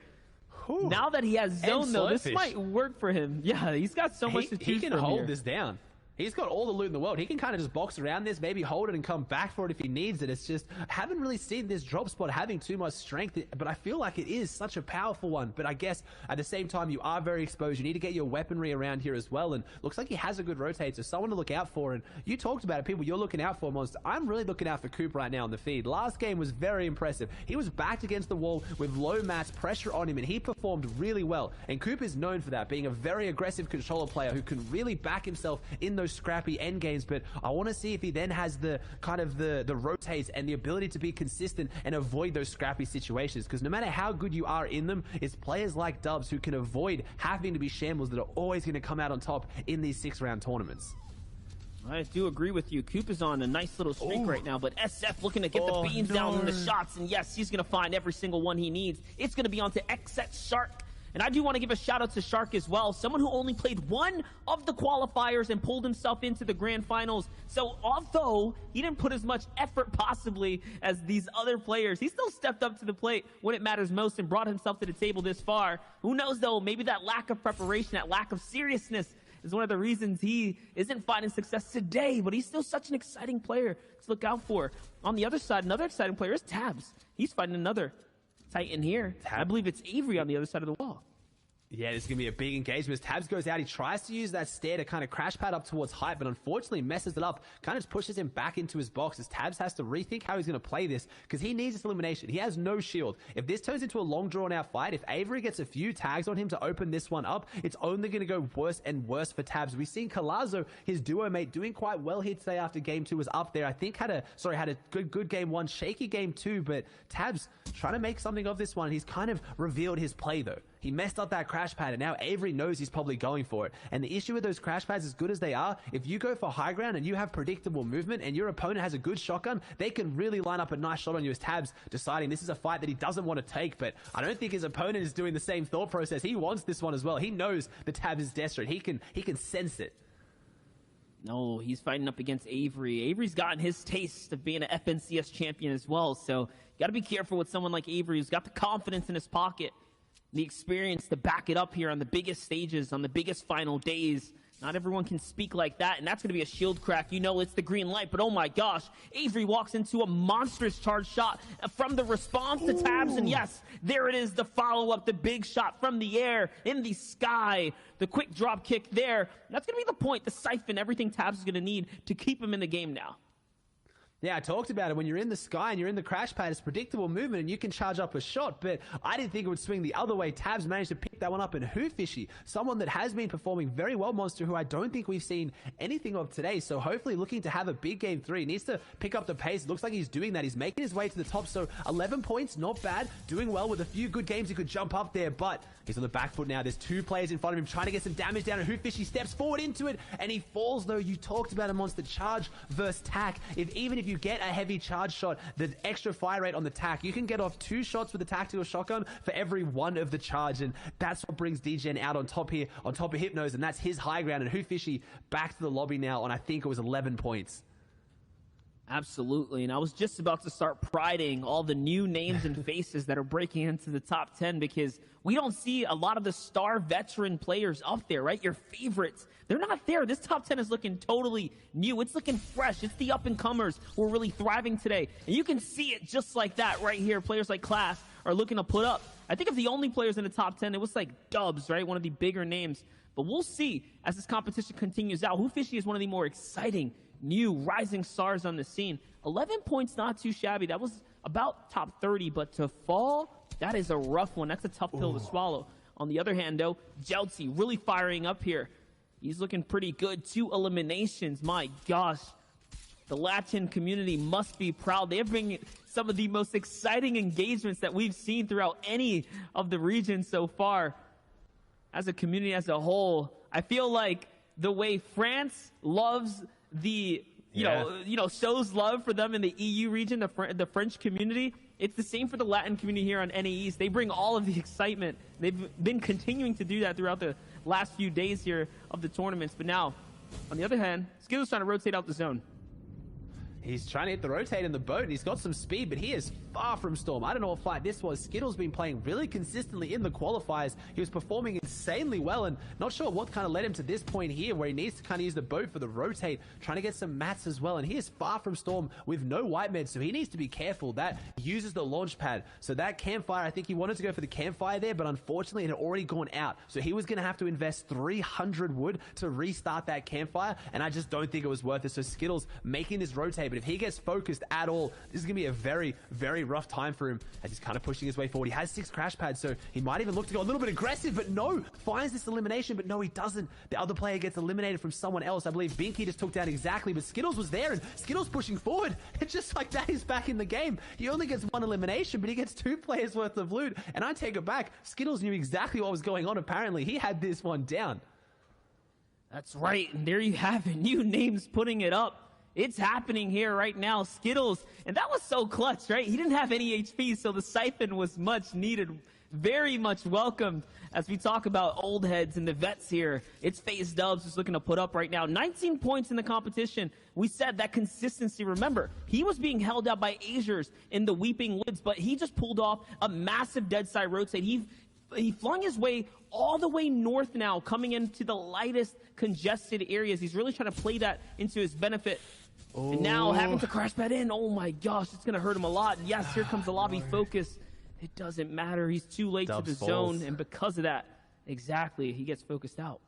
Speaker 1: Whew. Now that he has zone, though, this might work for him. Yeah, he's got so much to choose from.
Speaker 2: He can hold this down. He's got all the loot in the world. He can kind of just box around this, maybe hold it and come back for it if he needs it. It's just, I haven't really seen this drop spot having too much strength, but I feel like it is such a powerful one. But I guess at the same time, you are very exposed. You need to get your weaponry around here as well. And looks like he has a good rotate, so someone to look out for. And you talked about it, people you're looking out for, Monster. I'm really looking out for Coop right now on the feed. Last game was very impressive. He was backed against the wall with low mats, pressure on him, and he performed really well. And Coop is known for that, being a very aggressive controller player who can really back himself in those scrappy end games. But I want to see if he then has the kind of the rotates and the ability to be consistent and avoid those scrappy situations, because no matter how good you are in them, it's players like Dubs who can avoid having to be shambles that are always going to come out on top in these 6-round tournaments.
Speaker 1: I do agree with you. Coop is on a nice little streak right now, but SF looking to get the beans down in the shots, and yes, he's going to find every single one he needs. It's going to be onto XX Shark. And I do want to give a shout out to Shark as well, someone who only played one of the qualifiers and pulled himself into the grand finals. So although he didn't put as much effort possibly as these other players, he still stepped up to the plate when it matters most and brought himself to the table this far. Who knows though, maybe that lack of preparation, that lack of seriousness is one of the reasons he isn't finding success today, but he's still such an exciting player to look out for. On the other side, another exciting player is Tabs. He's fighting another Titan here. I believe it's Avery on the other side of the wall.
Speaker 2: Yeah, this is going to be a big engagement. As Tabs goes out, he tries to use that stair to kind of crash pad up towards height, but unfortunately messes it up, kind of just pushes him back into his box as Tabs has to rethink how he's going to play this, because he needs this elimination. He has no shield. If this turns into a long drawn-out fight, if Avery gets a few tags on him to open this one up, it's only going to go worse and worse for Tabs. We've seen Colazo, his duo mate, doing quite well here today after game 2 was up there. I think had a good game 1, shaky game 2, but Tabs trying to make something of this one. He's kind of revealed his play, though. He messed up that crash pad, and now Avery knows he's probably going for it. And the issue with those crash pads, as good as they are, if you go for high ground and you have predictable movement and your opponent has a good shotgun, they can really line up a nice shot on you as Tabs, deciding this is a fight that he doesn't want to take. But I don't think his opponent is doing the same thought process. He wants this one as well. He knows the Tabs is desperate. He can sense it.
Speaker 1: No, he's fighting up against Avery. Avery's gotten his taste of being an FNCS champion as well, so you got to be careful with someone like Avery who's got the confidence in his pocket, the experience to back it up here on the biggest stages, on the biggest final days. Not everyone can speak like that, and that's going to be a shield crack. You know it's the green light, but oh my gosh, Avery walks into a monstrous charge shot from the response to Tabs, and yes, there it is, the follow-up, the big shot from the air, in the sky, the quick drop kick there. That's going to be the point, the siphon, everything Tabs is going to need to keep him in the game now.
Speaker 2: Yeah, I talked about it. When you're in the sky and you're in the crash pad, it's predictable movement and you can charge up a shot, but I didn't think it would swing the other way. Tabs managed to pick that one up, and Fishy, someone that has been performing very well, Monster, who I don't think we've seen anything of today, so hopefully looking to have a big game 3. Needs to pick up the pace. It looks like he's doing that. He's making his way to the top, so 11 points, not bad. Doing well with a few good games. He could jump up there, but he's on the back foot now. There's 2 players in front of him trying to get some damage down, and Fishy steps forward into it, and he falls, though. You talked about a Monster charge versus tack. Even if you get a heavy charge shot, the extra fire rate on the tack, you can get off 2 shots with the tactical shotgun for every 1 of the charge, and that's what brings DGen out on top here, on top of Hypnos, and that's his high ground. And Fishy back to the lobby now on, I think it was 11 points.
Speaker 1: Absolutely, and I was just about to start priding all the new names and faces that are breaking into the top 10, because we don't see a lot of the star veteran players up there, right? Your favorites, they're not there. This top 10 is looking totally new. It's looking fresh. It's the up-and-comers who are really thriving today, and you can see it just like that right here. Players like Class are looking to put up. I think of the only players in the top 10, it was like Dubs, right? One of the bigger names, but we'll see as this competition continues out. Fishy is one of the more exciting new rising stars on the scene. 11 points, not too shabby. That was about top 30, but to fall, that is a rough one. That's a tough pill to swallow. On the other hand, though, Jeltzy really firing up here. He's looking pretty good. 2 eliminations. My gosh, the Latin community must be proud. They have been some of the most exciting engagements that we've seen throughout any of the regions so far. As a community as a whole, I feel like the way France loves the, you know, shows love for them in the EU region, the French community. It's the same for the Latin community here on NA East. They bring all of the excitement. They've been continuing to do that throughout the last few days here of the tournaments. But now, on the other hand, Skittles trying to rotate out the zone.
Speaker 2: He's trying to hit the rotate in the boat, and he's got some speed, but he is far from Storm. I don't know what fight this was. Skittles been playing really consistently in the qualifiers. He was performing insanely well, and not sure what kind of led him to this point here, where he needs to kind of use the boat for the rotate, trying to get some mats as well. And he is far from Storm with no white med, so he needs to be careful. That uses the launch pad. So that campfire, I think he wanted to go for the campfire there, but unfortunately it had already gone out. So he was going to have to invest 300 wood to restart that campfire, and I just don't think it was worth it. So Skittles making this rotate, but if he gets focused at all, this is going to be a very, very rough time for him as he's kind of pushing his way forward. He has 6 crash pads, so he might even look to go a little bit aggressive, but no, finds this elimination, but no, he doesn't. The other player gets eliminated from someone else. I believe Binky just took down exactly, but Skittles was there, and Skittles pushing forward, and just like that, he's back in the game. He only gets 1 elimination, but he gets 2 players worth of loot, and I take it back. Skittles knew exactly what was going on, apparently. He had this one down.
Speaker 1: That's right, and there you have it. New names putting it up. It's happening here right now. Skittles, and that was so clutch, right? He didn't have any HP, so the siphon was much needed, very much welcomed. As we talk about old heads and the vets here, it's FaZe Dubs who's looking to put up right now. 19 points in the competition. We said that consistency. Remember, he was being held out by Azers in the Weeping Woods, but he just pulled off a massive dead side rotate. He flung his way all the way north now, coming into the lightest congested areas. He's really trying to play that into his benefit. And now having to crash that in, oh my gosh, it's going to hurt him a lot. And yes, here comes the lobby focus. It doesn't matter. He's too late to the zone, and because of that, exactly, he gets focused out.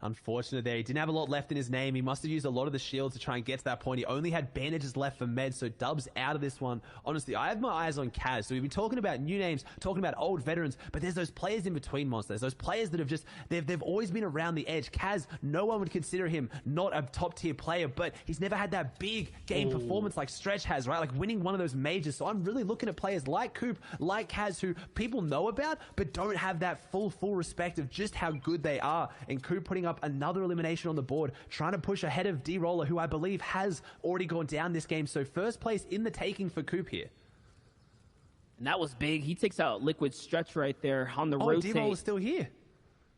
Speaker 2: Unfortunate there. He didn't have a lot left in his name. He must have used a lot of the shield to try and get to that point. He only had bandages left for Med, so Dub's out of this one. Honestly, I have my eyes on Kaz. So we've been talking about new names, talking about old veterans, but there's those players in between, monsters. Those players that have just, they've always been around the edge. Kaz, no one would consider him not a top tier player, but he's never had that big game performance like Stretch has, right? Like winning one of those majors. So I'm really looking at players like Coop, like Kaz, who people know about, but don't have that full respect of just how good they are. And Coop putting up another elimination on the board, trying to push ahead of D-Roller, who I believe has already gone down this game. So first place in the taking for Coop here.
Speaker 1: And that was big. He takes out Liquid Stretch right there on the rotate.
Speaker 2: D-Roller's still here.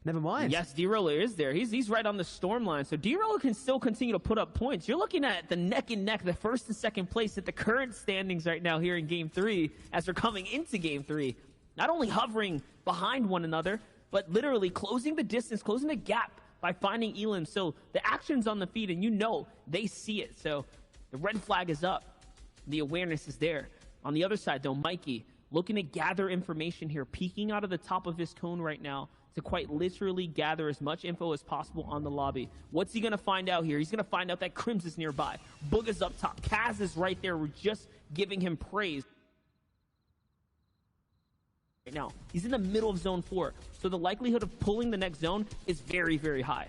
Speaker 2: Never mind.
Speaker 1: Yes, D-Roller is there. He's right on the storm line. So D-Roller can still continue to put up points. You're looking at the neck and neck, the first and second place at the current standings right now here in Game 3 as we're coming into Game 3. Not only hovering behind one another, but literally closing the distance, closing the gap by finding Elim. So the action's on the feed, and you know they see it. So the red flag is up. The awareness is there. On the other side, though, Mikey looking to gather information here, peeking out of the top of his cone right now to quite literally gather as much info as possible on the lobby. What's he going to find out here? He's going to find out that Crims is nearby. Booga's up top. Kaz is right there. We're just giving him praise. Right now, he's in the middle of zone 4, so the likelihood of pulling the next zone is very, very high.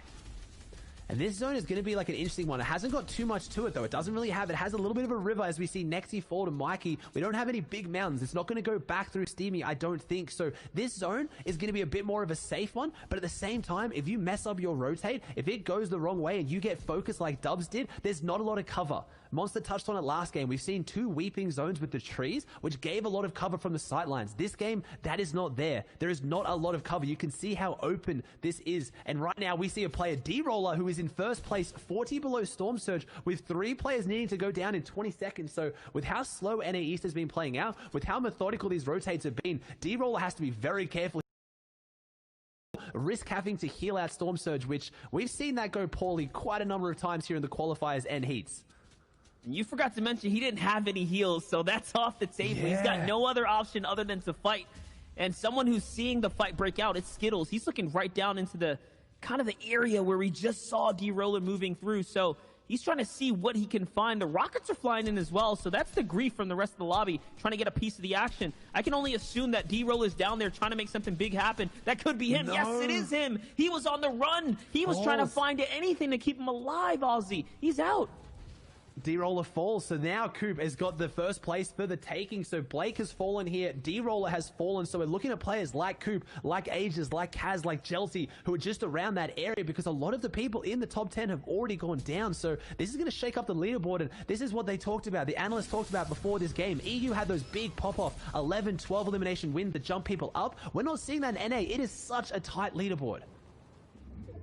Speaker 2: And this zone is going to be like an interesting one. It hasn't got too much to it, though. It doesn't really have, it has a little bit of a river as we see Nexy fall to Mikey. We don't have any big mountains. It's not going to go back through Steamy, I don't think. So this zone is going to be a bit more of a safe one, but at the same time, if you mess up your rotate, if it goes the wrong way and you get focused like Dubs did, there's not a lot of cover. Monster touched on it last game. We've seen 2 weeping zones with the trees, which gave a lot of cover from the sightlines. This game, that is not there. There is not a lot of cover. You can see how open this is. And right now, we see a player, D-Roller, who is in first place, 40 below Storm Surge, with 3 players needing to go down in 20 seconds. So with how slow NA East has been playing out, with how methodical these rotates have been, D-Roller has to be very careful. Risk having to heal out Storm Surge, which we've seen that go poorly quite a number of times here in the qualifiers and heats.
Speaker 1: And you forgot to mention he didn't have any heals, so that's off the table.
Speaker 2: Yeah.
Speaker 1: He's got no other option other than to fight. And someone who's seeing the fight break out, it's Skittles. He's looking right down into the kind of the area where we just saw D-Roller moving through. So he's trying to see what he can find. The rockets are flying in as well, so that's the grief from the rest of the lobby, trying to get a piece of the action. I can only assume that D-Roller's down there trying to make something big happen. That could be him. No. Yes, it is him. He was on the run. He was trying to find anything to keep him alive, Ozzy. He's out.
Speaker 2: D-Roller falls, so now Coop has got the first place for the taking. So Blake has fallen here, D-Roller has fallen, so we're looking at players like Coop, like Ages, like Kaz, like Chelsea, who are just around that area because a lot of the people in the top 10 have already gone down. So this is going to shake up the leaderboard, and this is what they talked about, the analysts talked about before this game. EU had those big pop-off 11, 12 elimination wins that jump people up. We're not seeing that in NA. It is such a tight leaderboard.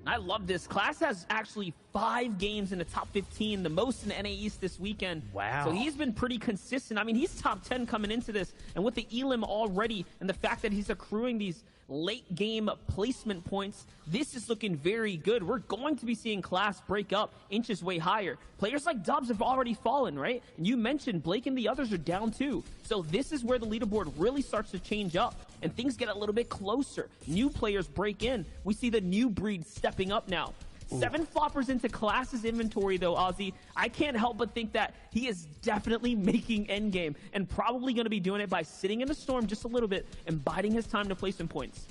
Speaker 1: I love this. Class has actually 5 games in the top 15, the most in the NA East this weekend.
Speaker 2: Wow.
Speaker 1: So he's been pretty consistent. I mean, he's top 10 coming into this. And with the Elim already and the fact that he's accruing these late game placement points, this is looking very good. We're going to be seeing Class break up inches way higher. Players like Dubs have already fallen, right? And you mentioned Blake and the others are down too. So this is where the leaderboard really starts to change up and things get a little bit closer. New players break in. We see the new breed stepping up now. Ooh. 7 floppers into Class's inventory, though, Ozzy. I can't help but think that he is definitely making endgame and probably going to be doing it by sitting in the storm just a little bit and biding his time to play some points.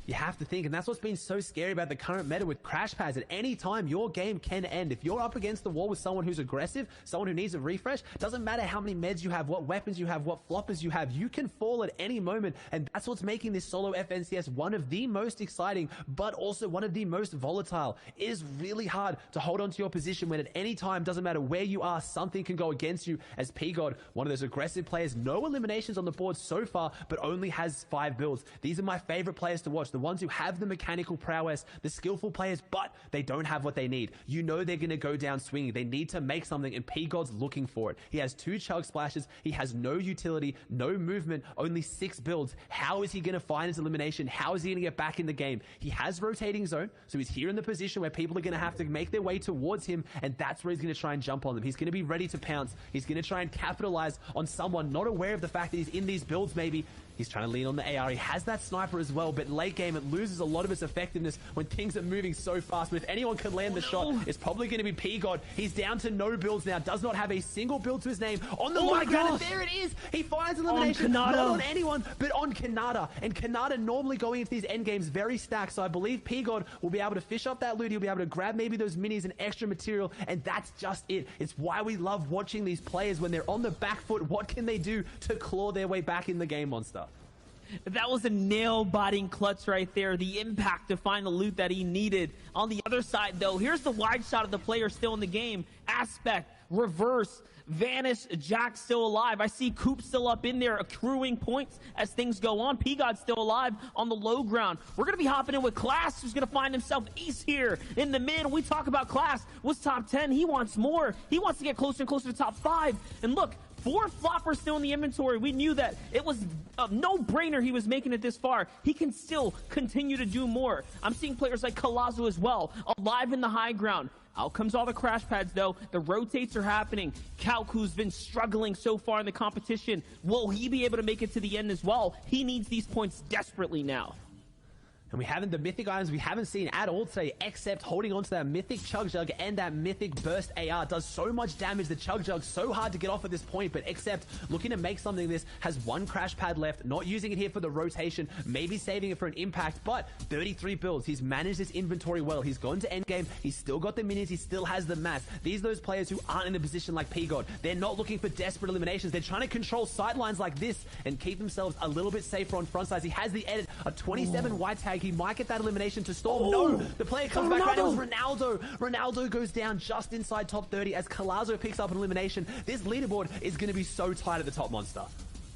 Speaker 2: You have to think, and that's what's been so scary about the current meta with crash pads. At any time, your game can end. If you're up against the wall with someone who's aggressive, someone who needs a refresh, doesn't matter how many meds you have, what weapons you have, what floppers you have, you can fall at any moment, and that's what's making this solo FNCS one of the most exciting, but also one of the most volatile. It is really hard to hold on to your position when at any time, doesn't matter where you are, something can go against you. As P-God, one of those aggressive players, no eliminations on the board so far, but only has 5 builds. These are my favorite players to watch. The ones who have the mechanical prowess, the skillful players, but they don't have what they need. You know they're going to go down swinging. They need to make something, and P-God's looking for it. He has 2 chug splashes. He has no utility, no movement, only 6 builds. How is he going to find his elimination? How is he going to get back in the game? He has rotating zone, so he's here in the position where people are going to have to make their way towards him, and that's where he's going to try and jump on them. He's going to be ready to pounce. He's going to try and capitalize on someone not aware of the fact that he's in these builds maybe. He's trying to lean on the AR. He has that sniper as well, but late game, it loses a lot of its effectiveness when things are moving so fast. But if anyone can land the shot, it's probably going to be P-God. He's down to no builds now. Does not have a single build to his name. On the high ground, and there it is. He finds elimination. Not on anyone, but on Kanata. And Kanata normally going into these end games very stacked. So I believe P-God will be able to fish up that loot. He'll be able to grab maybe those minis and extra material. And that's just it. It's why we love watching these players when they're on the back foot. What can they do to claw their way back in the game, Monster?
Speaker 1: That was a nail-biting clutch right there. The impact to find the loot that he needed. On the other side, though, here's the wide shot of the player still in the game. Aspect, reverse, Vanish, Jack still alive. I see Coop still up in there, accruing points as things go on. P-God still alive on the low ground. We're going to be hopping in with Class, who's going to find himself East here in the mid. We talk about Class. Was top 10. He wants more. He wants to get closer and closer to top 5. And look, 4 floppers still in the inventory. We knew that it was a no-brainer he was making it this far. He can still continue to do more. I'm seeing players like Colazo as well, alive in the high ground. Out comes all the crash pads, though. The rotates are happening. Calc, who's been struggling so far in the competition, will he be able to make it to the end as well? He needs these points desperately now.
Speaker 2: And we haven't, the mythic items we haven't seen at all today, except holding on to that mythic Chug Jug and that mythic burst AR. Does so much damage. The Chug Jug so hard to get off at this point, but except looking to make something of this, has 1 crash pad left, not using it here for the rotation, maybe saving it for an impact, but 33 builds. He's managed his inventory well. He's gone to endgame. He's still got the minis. He still has the mats. These are those players who aren't in a position like P-God. They're not looking for desperate eliminations. They're trying to control sidelines like this and keep themselves a little bit safer on front sides. He has the edit, a 27 white tag. He might get that elimination to Storm. No, the player comes back right. It was Ronaldo. Ronaldo goes down just inside top 30 as Colazo picks up an elimination. This leaderboard is going to be so tight at the top, Monster.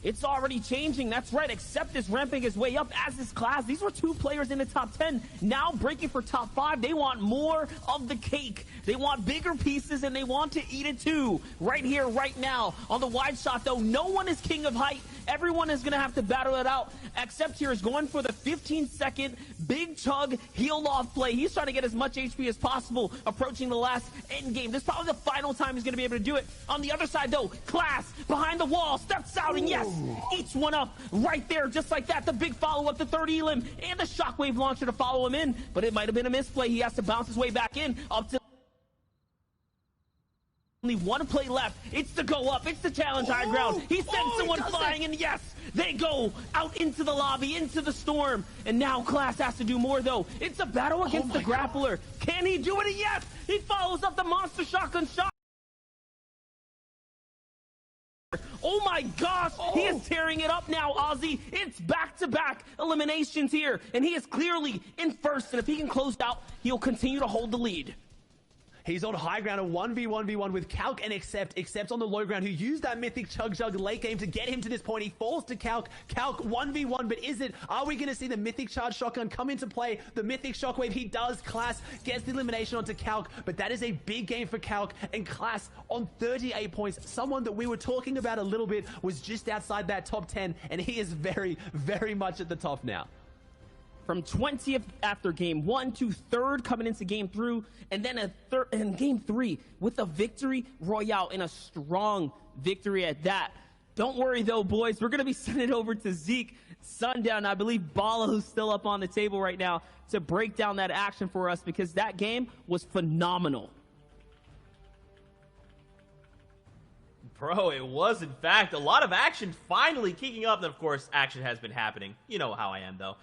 Speaker 1: It's already changing. That's right. Accept is ramping his way up as is Class. These were 2 players in the top 10. Now breaking for top 5. They want more of the cake. They want bigger pieces, and they want to eat it too. Right here, right now. On the wide shot, though, no one is king of height. Everyone is going to have to battle it out. Accept here is going for the 15-second big chug heal off play. He's trying to get as much HP as possible, approaching the last end game. This is probably the final time he's going to be able to do it. On the other side, though, Class behind the wall steps out, and yes, eats one up right there, just like that. The big follow-up, the 30 elim, and the shockwave launcher to follow him in, but it might have been a misplay. He has to bounce his way back in, up to only 1 play left. It's the go up. It's the challenge high ground. He sends someone flying, and yes, they go out into the lobby, into the storm. And now Class has to do more, though. It's a battle against the grappler. God. Can he do it? Yes! He follows up the monster shotgun shot. Oh my gosh, he is tearing it up now, Ozzy. It's back-to-back eliminations here, and he is clearly in first, and if he can close out, he'll continue to hold the lead.
Speaker 2: He's on high ground, a 1v1v1 with Calc and Accept on the low ground, who used that mythic Chug Jug late game to get him to this point. He falls to Calc. Calc 1v1, but is it? Are we going to see the mythic charge shotgun come into play? The mythic shockwave, he does. Class gets the elimination onto Calc, but that is a big game for Calc, and Class on 38 points. Someone that we were talking about a little bit was just outside that top 10, and he is very, very much at the top now.
Speaker 1: From 20th after game 1 to 3rd coming into game 3, and then a third in game 3 with a victory royale, and a strong victory at that. Don't worry though, boys. We're going to be sending it over to Zeke Sundown. I believe Bala, who's still up on the table right now, to break down that action for us, because that game was phenomenal.
Speaker 3: Bro, it was, in fact, a lot of action finally kicking up. And, of course, action has been happening. You know how I am, though.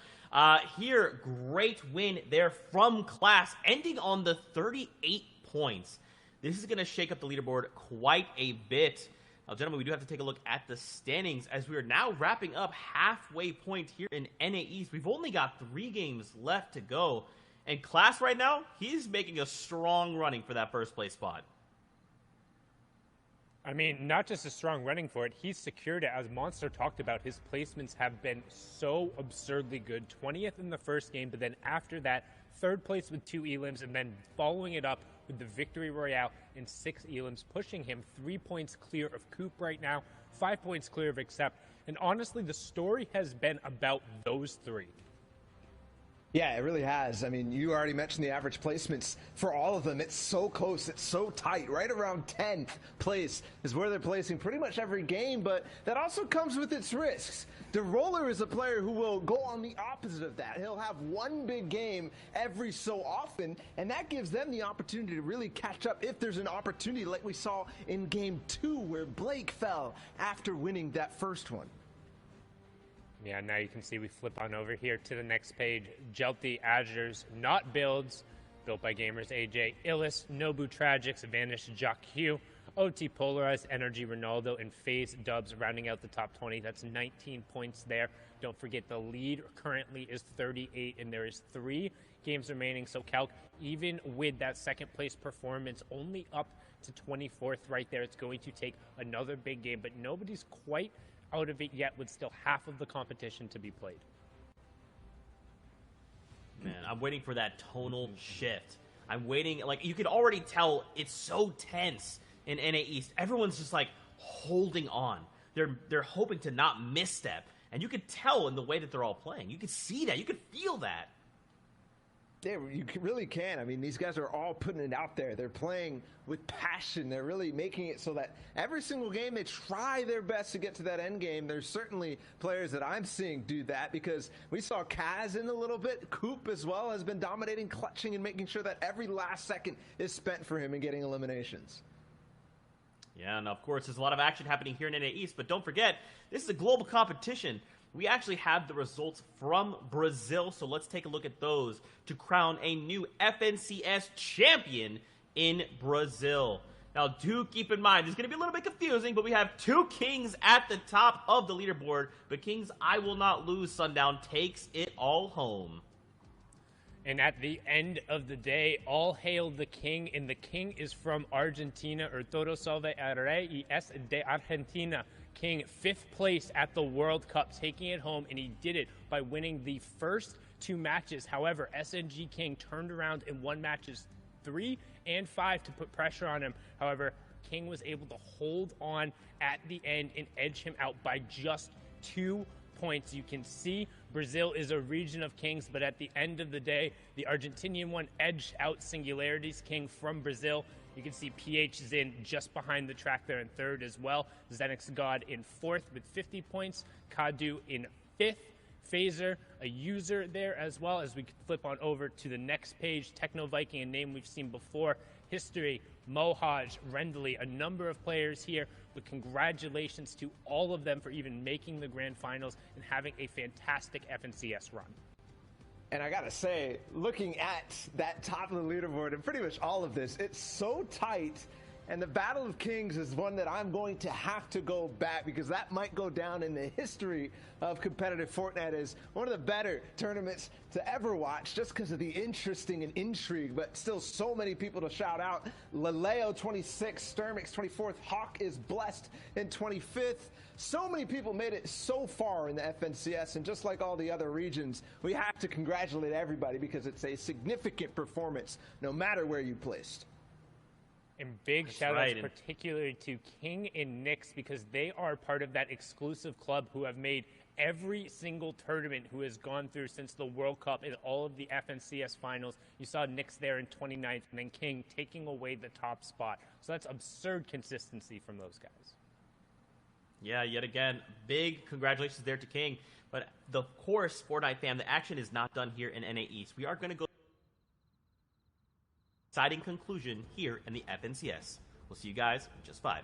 Speaker 3: Here, great win there from Class, ending on the 38 points. This is going to shake up the leaderboard quite a bit. Now, gentlemen, we do have to take a look at the standings as we are now wrapping up halfway point here in NA East. We've only got 3 games left to go. And Class right now, he's making a strong running for that first place spot.
Speaker 4: I mean, not just a strong running for it, he's secured it. As Monster talked about, his placements have been so absurdly good. 20th in the first game, but then after that, 3rd place with 2 elims, and then following it up with the victory royale in 6 elims, pushing him 3 points clear of Coop right now, 5 points clear of Accept. And honestly, the story has been about those 3.
Speaker 5: Yeah, it really has. I mean, you already mentioned the average placements for all of them. It's so close. It's so tight. Right around 10th place is where they're placing pretty much every game, but that also comes with its risks. The Roller is a player who will go on the opposite of that. He'll have one big game every so often, and that gives them the opportunity to really catch up if there's an opportunity like we saw in Game 2 where Blake fell after winning that first one.
Speaker 4: Yeah, now you can see we flip on over here to the next page. Jelty Azures, not builds, built by gamers AJ Illis, Nobu Tragics, Vanish Jock Hugh, OT Polarized, Energy Ronaldo, and FaZe Dubs rounding out the top 20. That's 19 points there. Don't forget the lead currently is 38, and there is 3 games remaining. So Calc, even with that second place performance, only up to 24th right there. It's going to take another big game, but nobody's quite out of it yet with still half of the competition to be played.
Speaker 3: Man, I'm waiting for that tonal shift. I'm waiting, like, you can already tell it's so tense in NA East. Everyone's just, like, holding on. They're hoping to not misstep. And you could tell in the way that they're all playing. You could see that. You could feel that.
Speaker 5: Yeah, you really can. I mean, these guys are all putting it out there. They're playing with passion. They're really making it so that every single game they try their best to get to that end game. There's certainly players that I'm seeing do that because we saw Kaz in a little bit. Coop as well has been dominating, clutching, and making sure that every last second is spent for him and getting eliminations.
Speaker 3: Yeah, and of course, there's a lot of action happening here in NA East, but don't forget, this is a global competition. We actually have the results from Brazil, so let's take a look at those to crown a new FNCS champion in Brazil. Now, do keep in mind, it's going to be a little bit confusing, but we have 2 Kings at the top of the leaderboard. But Kings, I Will Not Lose Sundown takes it all home.
Speaker 4: And at the end of the day, all hail the king, and the king is from Argentina, or todo salve al rey y es de Argentina. King, 5th place at the World Cup, taking it home, and he did it by winning the first 2 matches. However, SNG King turned around and won matches 3 and 5 to put pressure on him. However, King was able to hold on at the end and edge him out by just 2 points. You can see Brazil is a region of kings, but at the end of the day, the Argentinian one edged out Singularity's King from Brazil. You can see PH is in just behind the track there in 3rd as well. Xenix God in 4th with 50 points. Kadu in 5th. Phaser, a user there as well. As we flip on over to the next page, Techno Viking, a name we've seen before. History, Mohaj, Rendley, a number of players here. But congratulations to all of them for even making the grand finals and having a fantastic FNCS run.
Speaker 5: And I gotta say, looking at that top of the leaderboard and pretty much all of this, it's so tight. And the Battle of Kings is one that I'm going to have to go back because that might go down in the history of competitive Fortnite as one of the better tournaments to ever watch just because of the interesting and intrigue, but still so many people to shout out. Laleo 26, Sturmix 24th, Hawk is blessed in 25th. So many people made it so far in the FNCS, and just like all the other regions, we have to congratulate everybody because it's a significant performance no matter where you placed.
Speaker 4: And big shout-outs particularly to King and Nyx because they are part of that exclusive club who have made every single tournament who has gone through since the World Cup and all of the FNCS finals. You saw Nyx there in 29th and then King taking away the top spot. So that's absurd consistency from those guys.
Speaker 3: Yeah, yet again, big congratulations there to King. But of course, Fortnite fam, the action is not done here in NA East. We are going to go exciting conclusion here in the FNCS. We'll see you guys in just 5.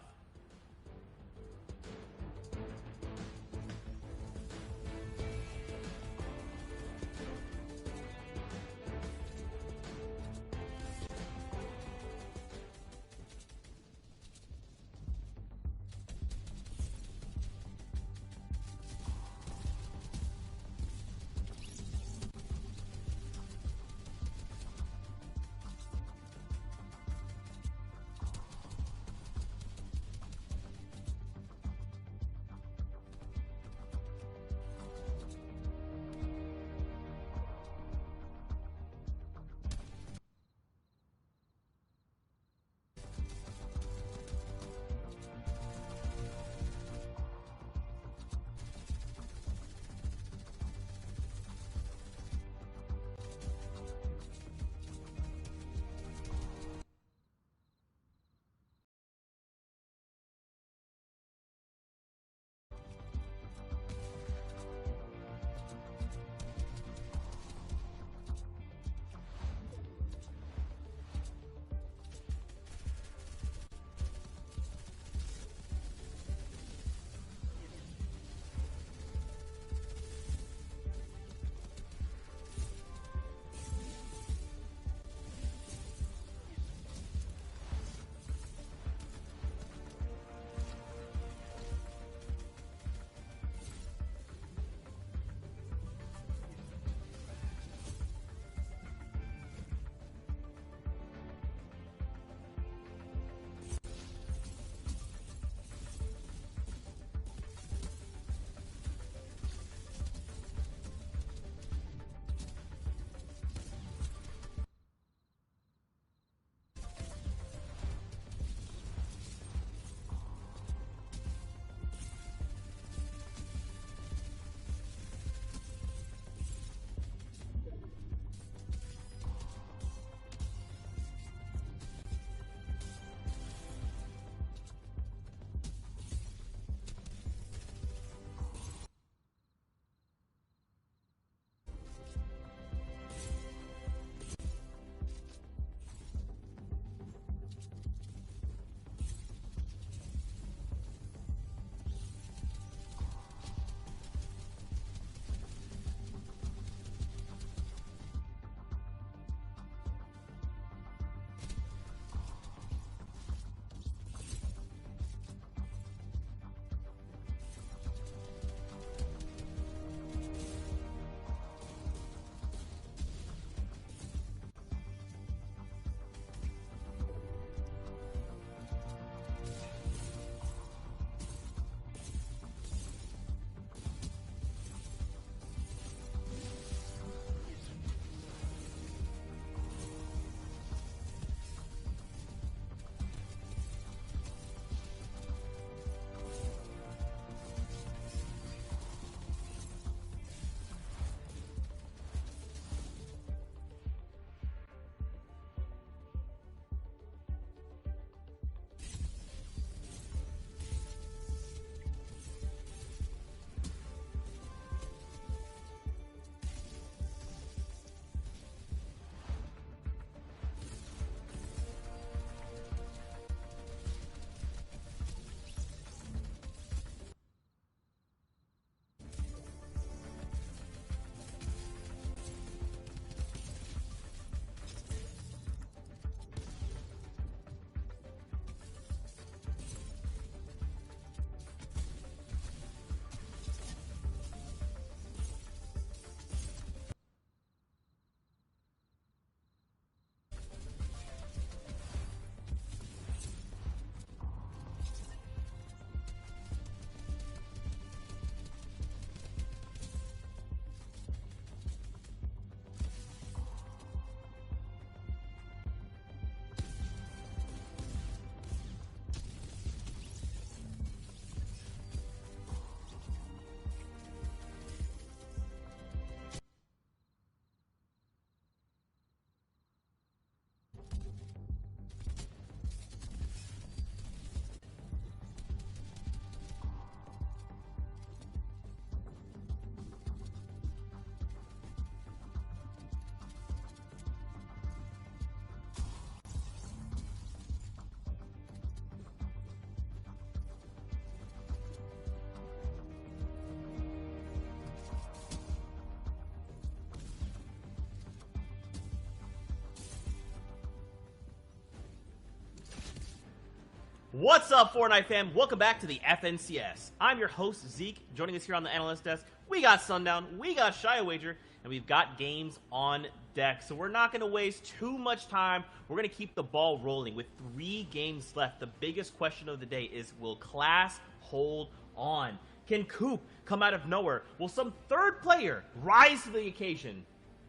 Speaker 3: What's up, Fortnite fam? Welcome back to the FNCS. I'm your host, Zeke. Joining us here on the analyst desk, we got Sundown, we got Shy Wager, and we've got games on deck. So we're not going to waste too much time. We're going to keep the ball rolling with 3 games left. The biggest question of the day is, will Class hold on? Can Coop come out of nowhere? Will some third player rise to the occasion?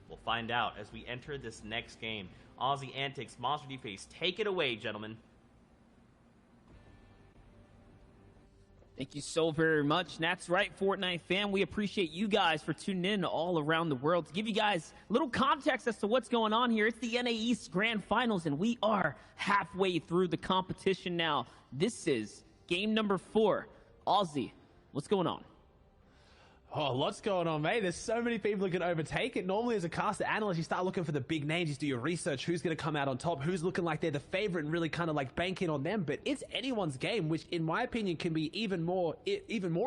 Speaker 3: We'll find out as we enter this next game. Aussie Antics, Monster D-Face, take it away, gentlemen.
Speaker 1: Thank you so very much. And that's right, Fortnite fam. We appreciate you guys for tuning in all around the world. To give you guys a little context as to what's going on here, it's the NA East Grand Finals, and we are halfway through the competition now. This is game number 4. Aussie, what's going on?
Speaker 2: Oh, lots going on, mate. There's so many people who can overtake it. Normally, as a caster analyst, you start looking for the big names. You do your research. Who's going to come out on top? Who's looking like they're the favorite and really kind of like banking on them? But it's anyone's game, which in my opinion can be even more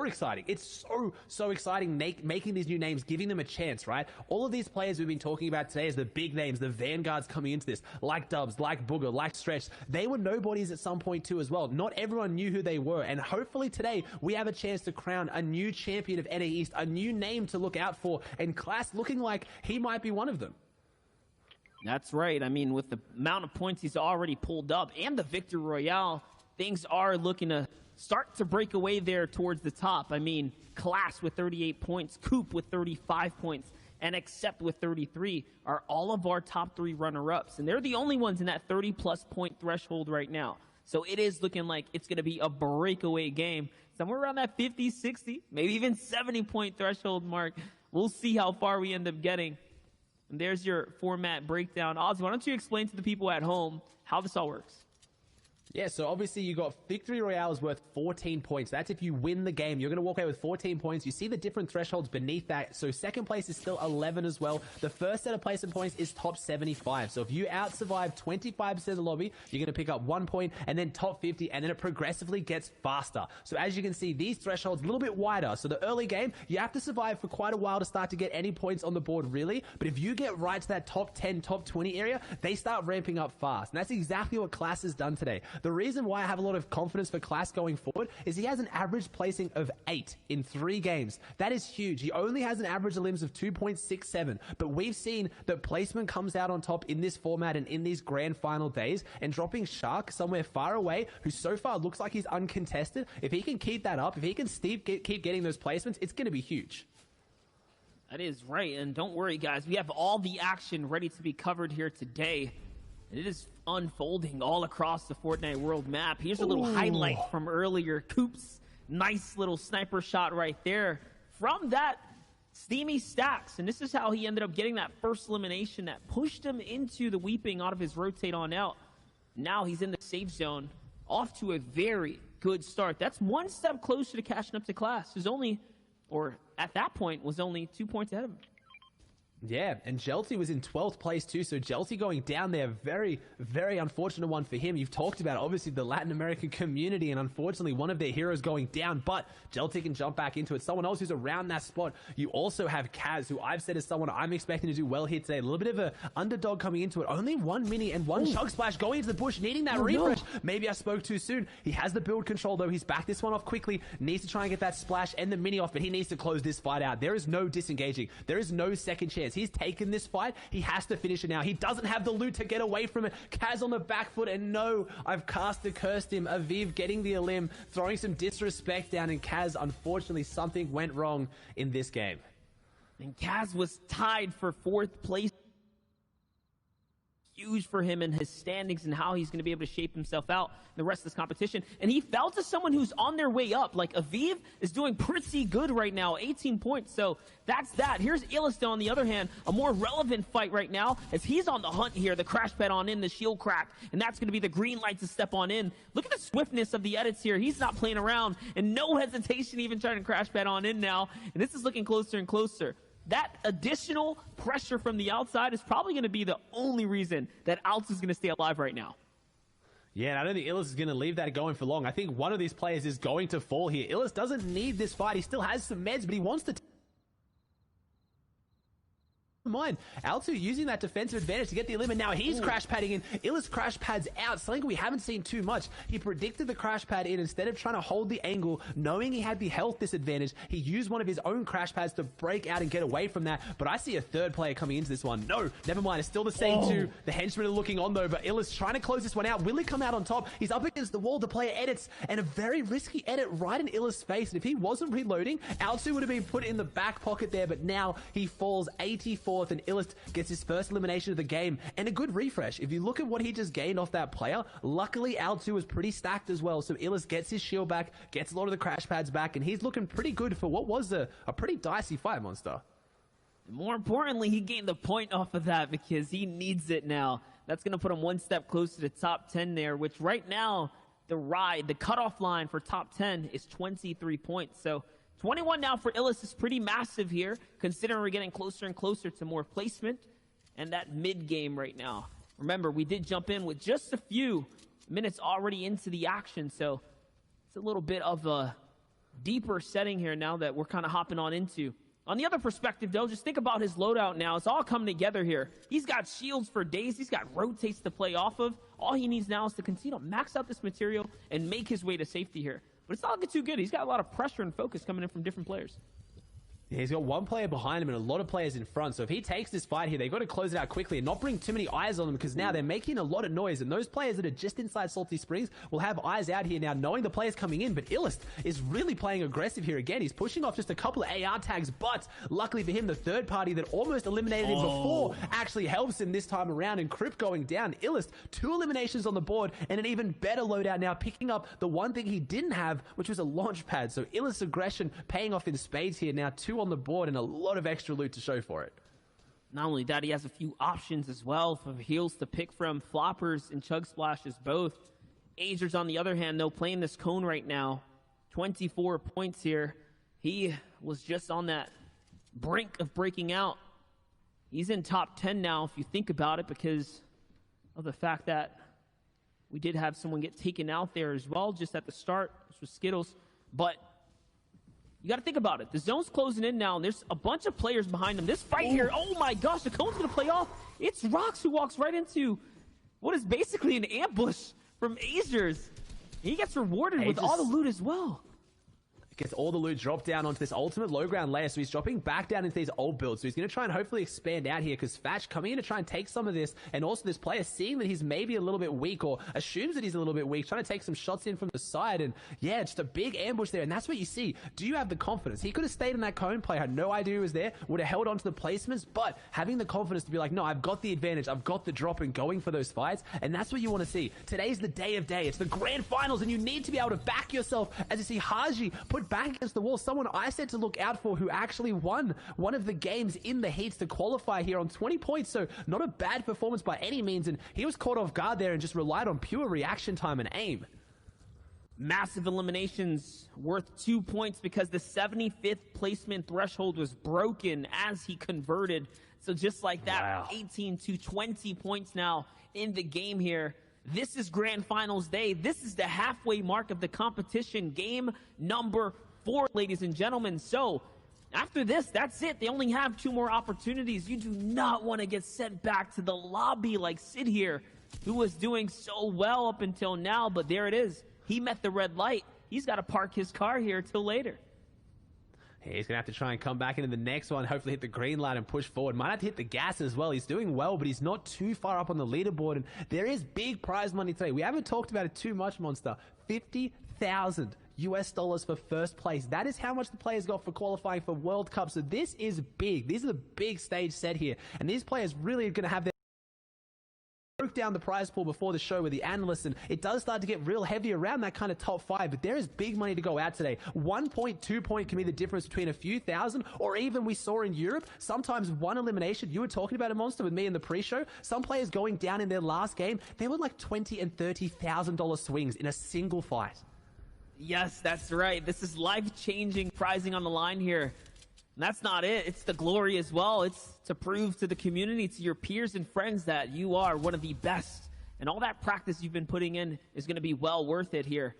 Speaker 2: exciting. It's so exciting making these new names, giving them a chance, right? All of these players we've been talking about today as the big names, the vanguards coming into this, like Dubs, like Booger, like Stretch. They were nobodies at some point too as well. Not everyone knew who they were. And hopefully today we have a chance to crown a new champion of NA East, a new name to look out for, and Class looking like he might be one of them.
Speaker 1: That's right. I mean, with the amount of points he's already pulled up and the Victory Royale, things are looking to start to break away there towards the top. I mean, Class with 38 points, Coop with 35 points, and Accept with 33 are all of our top 3 runner-ups, and they're the only ones in that 30-plus point threshold right now. So it is looking like it's going to be a breakaway game, somewhere around that 50, 60, maybe even 70-point threshold mark. We'll see how far we end up getting. And there's your format breakdown. Ozzy, why don't you explain to the people at home how this all works?
Speaker 2: Yeah, so obviously you got Victory Royale is worth 14 points. That's if you win the game. You're going to walk away with 14 points. You see the different thresholds beneath that. So second place is still 11 as well. The first set of placement points is top 75. So if you out-survive 25% of the lobby, you're going to pick up 1 point, and then top 50, and then it progressively gets faster. So as you can see, these thresholds a little bit wider. So the early game, you have to survive for quite a while to start to get any points on the board, really. But if you get right to that top 10, top 20 area, they start ramping up fast. And that's exactly what Class has done today. The reason why I have a lot of confidence for Class going forward is he has an average placing of 8 in 3 games. That is huge. He only has an average elims of 2.67, but we've seen that placement comes out on top in this format and in these grand final days, and dropping Shark somewhere far away, who so far looks like he's uncontested. If he can keep that up, if he can keep getting those placements, it's going to be huge.
Speaker 1: That is right, and don't worry, guys. We have all the action ready to be covered here today. It is unfolding all across the Fortnite world map. Here's a little highlight from earlier. Coop's nice little sniper shot right there from that steamy stacks. And this is how he ended up getting that first elimination that pushed him into the weeping out of his rotate on out. Now he's in the safe zone, off to a very good start. That's 1 step closer to catching up to Class, who's only, or at that point, was only 2 points ahead of him.
Speaker 2: Yeah, and Jelty was in 12th place too, so Jelty going down there, very, very unfortunate one for him. You've talked about, obviously, the Latin American community, and unfortunately, one of their heroes going down, but Jelty can jump back into it. Someone else who's around that spot, you also have Kaz, who I've said is someone I'm expecting to do well here today. A little bit of an underdog coming into it. Only 1 mini and 1 chug splash going into the bush, needing that refresh. No. Maybe I spoke too soon. He has the build control, though. He's backed this one off quickly, needs to try and get that splash and the mini off, but he needs to close this fight out. There is no disengaging. There is no second chance. He's taken this fight. He has to finish it now. He doesn't have the loot to get away from it. Kaz on the back foot, and no, I've cursed him. Aviv getting the elim, throwing some disrespect down, and Kaz, unfortunately, something went wrong in this game.
Speaker 1: And Kaz was tied for 4th place. Huge for him and his standings and how he's going to be able to shape himself out in the rest of this competition. And he fell to someone who's on their way up. Like, Aviv is doing pretty good right now, 18 points. So that's that. Here's Illisto, on the other hand, a more relevant fight right now as he's on the hunt here. The crash pad on in, the shield crack, and that's going to be the green light to step on in. Look at the swiftness of the edits here. He's not playing around, and no hesitation even trying to crash pad on in now. And this is looking closer and closer. That additional pressure from the outside is probably going to be the only reason that Alts is going to stay alive right now.
Speaker 2: Yeah, and I don't think Illis is going to leave that going for long. I think one of these players is going to fall here. Illis doesn't need this fight. He still has some meds, but he wants to mind. L2 using that defensive advantage to get the eliminate. Now he's crash padding in. Illis crash pads out. Something we haven't seen too much. He predicted the crash pad in. Instead of trying to hold the angle, knowing he had the health disadvantage, he used one of his own crash pads to break out and get away from that. But I see a third player coming into this one. No, never mind. It's still the same two. The henchmen are looking on though, but Illis trying to close this one out. Will he come out on top? He's up against the wall. The player edits, and a very risky edit right in Illis' face. And if he wasn't reloading, L2 would have been put in the back pocket there, but now he falls 84th, and Illis gets his first elimination of the game and a good refresh. If you look at what he just gained off that player, luckily L2 was pretty stacked as well. So Illis gets his shield back, gets a lot of the crash pads back, and he's looking pretty good for what was a pretty dicey fight, Monster.
Speaker 1: More importantly, he gained the point off of that because he needs it now. That's going to put him one step closer to top 10 there, which right now, the cutoff line for top 10 is 23 points. So 21 now for Illis is pretty massive here, considering we're getting closer and closer to more placement and that mid game right now. Remember, we did jump in with just a few minutes already into the action, so it's a little bit of a deeper setting here now that we're kind of hopping on into. On the other perspective, though, just think about his loadout now. It's all coming together here. He's got shields for days. He's got rotates to play off of. All he needs now is to continue to max out this material and make his way to safety here. But it's not looking too good. He's got a lot of pressure and focus coming in from different players.
Speaker 2: Yeah, he's got one player behind him and a lot of players in front. So if he takes this fight here, they've got to close it out quickly and not bring too many eyes on them, because now they're making a lot of noise. And those players that are just inside Salty Springs will have eyes out here now, knowing the players coming in. But Illist is really playing aggressive here again. He's pushing off just a couple of AR tags, but luckily for him, the third party that almost eliminated him before actually helps him this time around. And Crip going down. Illist, 2 eliminations on the board and an even better loadout now, picking up the one thing he didn't have, which was a launch pad. So Illist's aggression paying off in spades here now. 2 on the board and a lot of extra loot to show for it.
Speaker 1: Not only that, he has a few options as well for heals to pick from. Floppers and Chug Splashes both. Azers, on the other hand, though, playing this cone right now. 24 points here. He was just on that brink of breaking out. He's in top 10 now, if you think about it, because of the fact that we did have someone get taken out there as well just at the start. This was Skittles. But you got to think about it. The zone's closing in now, and there's a bunch of players behind them. This fight here, oh my gosh, the cone's going to play off. It's Rox who walks right into what is basically an ambush from Azers. He gets rewarded with all the loot as well.
Speaker 2: Gets all the loot dropped down onto this ultimate low ground layer, so he's dropping back down into these old builds. So he's going to try and hopefully expand out here, because Fatch coming in to try and take some of this, and also this player seeing that he's maybe a little bit weak, or assumes that he's a little bit weak, trying to take some shots in from the side, and yeah, just a big ambush there. And that's what you see. Do you have the confidence? He could have stayed in that cone, player had no idea he was there, would have held on to the placements, but having the confidence to be like, no, I've got the advantage, I've got the drop, and going for those fights, and that's what you want to see. Today's the day of day. It's the grand finals, and you need to be able to back yourself, as you see Haji put back against the wall. Someone I said to look out for, who actually won one of the games in the heats to qualify here on 20 points. So not a bad performance by any means. And he was caught off guard there and just relied on pure reaction time and aim.
Speaker 1: Massive eliminations worth 2 points because the 75th placement threshold was broken as he converted. So just like that, wow. 18 to 20 points now in the game here. This is grand finals day. This is the halfway mark of the competition. Game number 4, ladies and gentlemen. So after this, that's it. They only have 2 more opportunities. You do not want to get sent back to the lobby like Sid here, who was doing so well up until now. But there it is. He met the red light. He's got to park his car here till later.
Speaker 2: He's going to have to try and come back into the next one, hopefully hit the green light and push forward. Might have to hit the gas as well. He's doing well, but he's not too far up on the leaderboard. And there is big prize money today. We haven't talked about it too much, Monster. $50,000 US for first place. That is how much the players got for qualifying for World Cup. So this is big. These are the big stage set here. And these players really are going to have their broke down the prize pool before the show with the analysts, and it does start to get real heavy around that kind of top 5, but there is big money to go out today. 1 point, 2 point can be the difference between a few thousand, or even we saw in Europe, sometimes one elimination. You were talking about a Monster with me in the pre-show. Some players going down in their last game, they were like $20,000 and $30,000 swings in a single fight.
Speaker 1: Yes, that's right. This is life-changing prizing on the line here. And that's not it. It's the glory as well. It's to prove to the community, to your peers and friends, that you are one of the best. And all that practice you've been putting in is going to be well worth it here.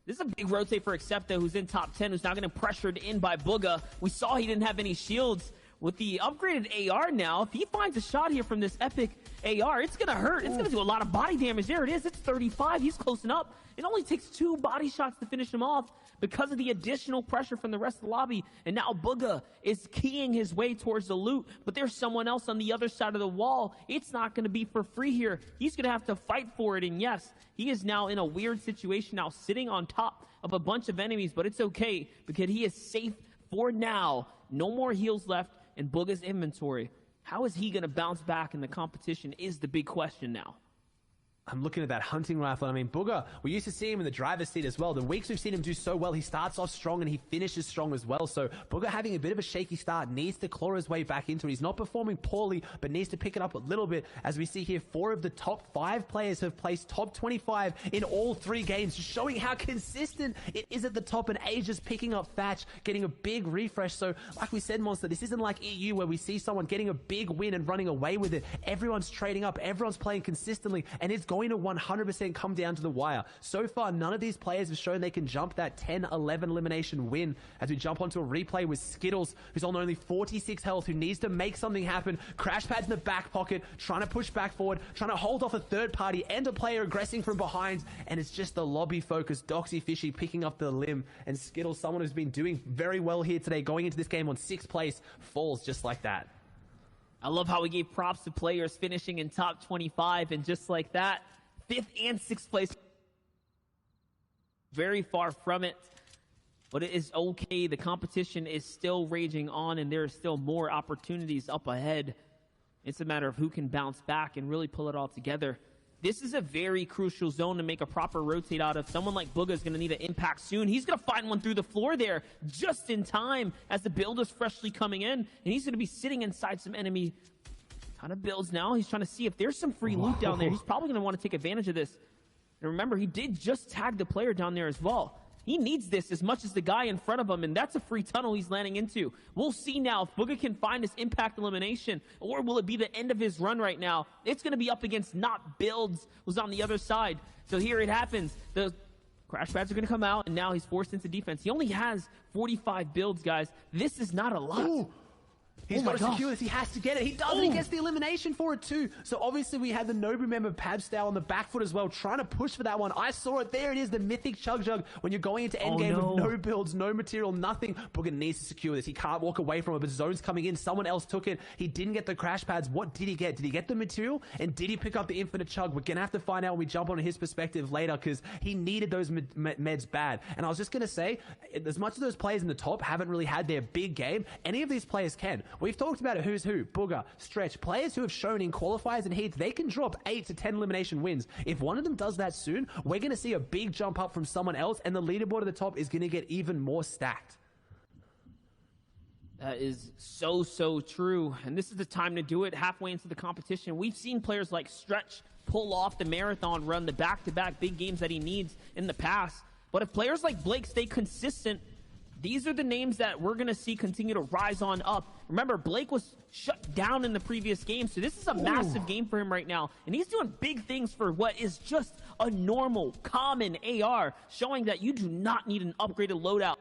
Speaker 1: This is a big rotate for Accepta, who's in top 10, who's now getting pressured in by Booga. We saw he didn't have any shields with the upgraded AR now, if he finds a shot here from this epic AR, it's going to hurt. It's going to do a lot of body damage. There it is. It's 35. He's closing up. It only takes 2 body shots to finish him off because of the additional pressure from the rest of the lobby. And now Booga is keying his way towards the loot, but there's someone else on the other side of the wall. It's not going to be for free here. He's going to have to fight for it. And yes, he is now in a weird situation now, sitting on top of a bunch of enemies, but it's okay because he is safe for now. No more heals left in Booga's inventory. How is he going to bounce back in the competition is the big question now.
Speaker 2: I'm looking at that hunting rifle. I mean, Booga, we used to see him in the driver's seat as well. The weeks we've seen him do so well, he starts off strong and he finishes strong as well. So Booga having a bit of a shaky start, needs to claw his way back into it. He's not performing poorly, but needs to pick it up a little bit. As we see here, 4 of the top 5 players have placed top 25 in all 3 games, showing how consistent it is at the top. And Age is picking up Thatch, getting a big refresh. So like we said, Monster, this isn't like EU where we see someone getting a big win and running away with it. Everyone's trading up, everyone's playing consistently, and it's going to 100% come down to the wire. So far, none of these players have shown they can jump that 10-11 elimination win. As we jump onto a replay with Skittles, who's on only 46 health, who needs to make something happen. Crash Pad's in the back pocket, trying to push back forward, trying to hold off a third party and a player aggressing from behind. And it's just the lobby focus. Doxy Fishy picking up the limb. And Skittles, someone who's been doing very well here today, going into this game on 6th place, falls just like that.
Speaker 1: I love how we gave props to players finishing in top 25, and just like that, 5th and 6th place, very far from it, but it is okay. The competition is still raging on, and there are still more opportunities up ahead. It's a matter of who can bounce back and really pull it all together. This is a very crucial zone to make a proper rotate out of. Someone like Booga is going to need an impact soon. He's going to find one through the floor there just in time as the build is freshly coming in, and he's going to be sitting inside some enemy kind of builds now. He's trying to see if there's some free loot down there. He's probably going to want to take advantage of this. And remember, he did just tag the player down there as well. He needs this as much as the guy in front of him, and that's a free tunnel he's landing into. We'll see now if Booga can find his impact elimination, or will it be the end of his run right now? It's going to be up against Not Builds, who's on the other side. So here it happens. The crash pads are going to come out, and now he's forced into defense. He only has 45 builds, guys. This is not a lot.
Speaker 2: Ooh. He's got to secure this. He has to get it. He does, and he gets the elimination for it too. So obviously we had the Nobu member Pabstow on the back foot as well, trying to push for that one. I saw it. There it is, the mythic Chug Jug. When you're going into endgame with no builds, no material, nothing, Booga needs to secure this. He can't walk away from it, but Zone's coming in. Someone else took it. He didn't get the crash pads. What did he get? Did he get the material? And did he pick up the infinite Chug? We're going to have to find out when we jump on his perspective later, because he needed those meds bad. And I was just going to say, as much as those players in the top haven't really had their big game, any of these players can. We've talked about it. Who's who? Booga, Stretch, players who have shown in qualifiers and heats, they can drop 8 to 10 elimination wins. If one of them does that soon, we're going to see a big jump up from someone else, and the leaderboard at the top is going to get even more stacked.
Speaker 1: That is so true. And this is the time to do it halfway into the competition. We've seen players like Stretch pull off the marathon run, the back-to-back big games that he needs in the past. But if players like Blake stay consistent, these are the names that we're going to see continue to rise on up. Remember, Blake was shut down in the previous game, so this is a massive game for him right now. And he's doing big things for what is just a normal, common AR, showing that you do not need an upgraded loadout.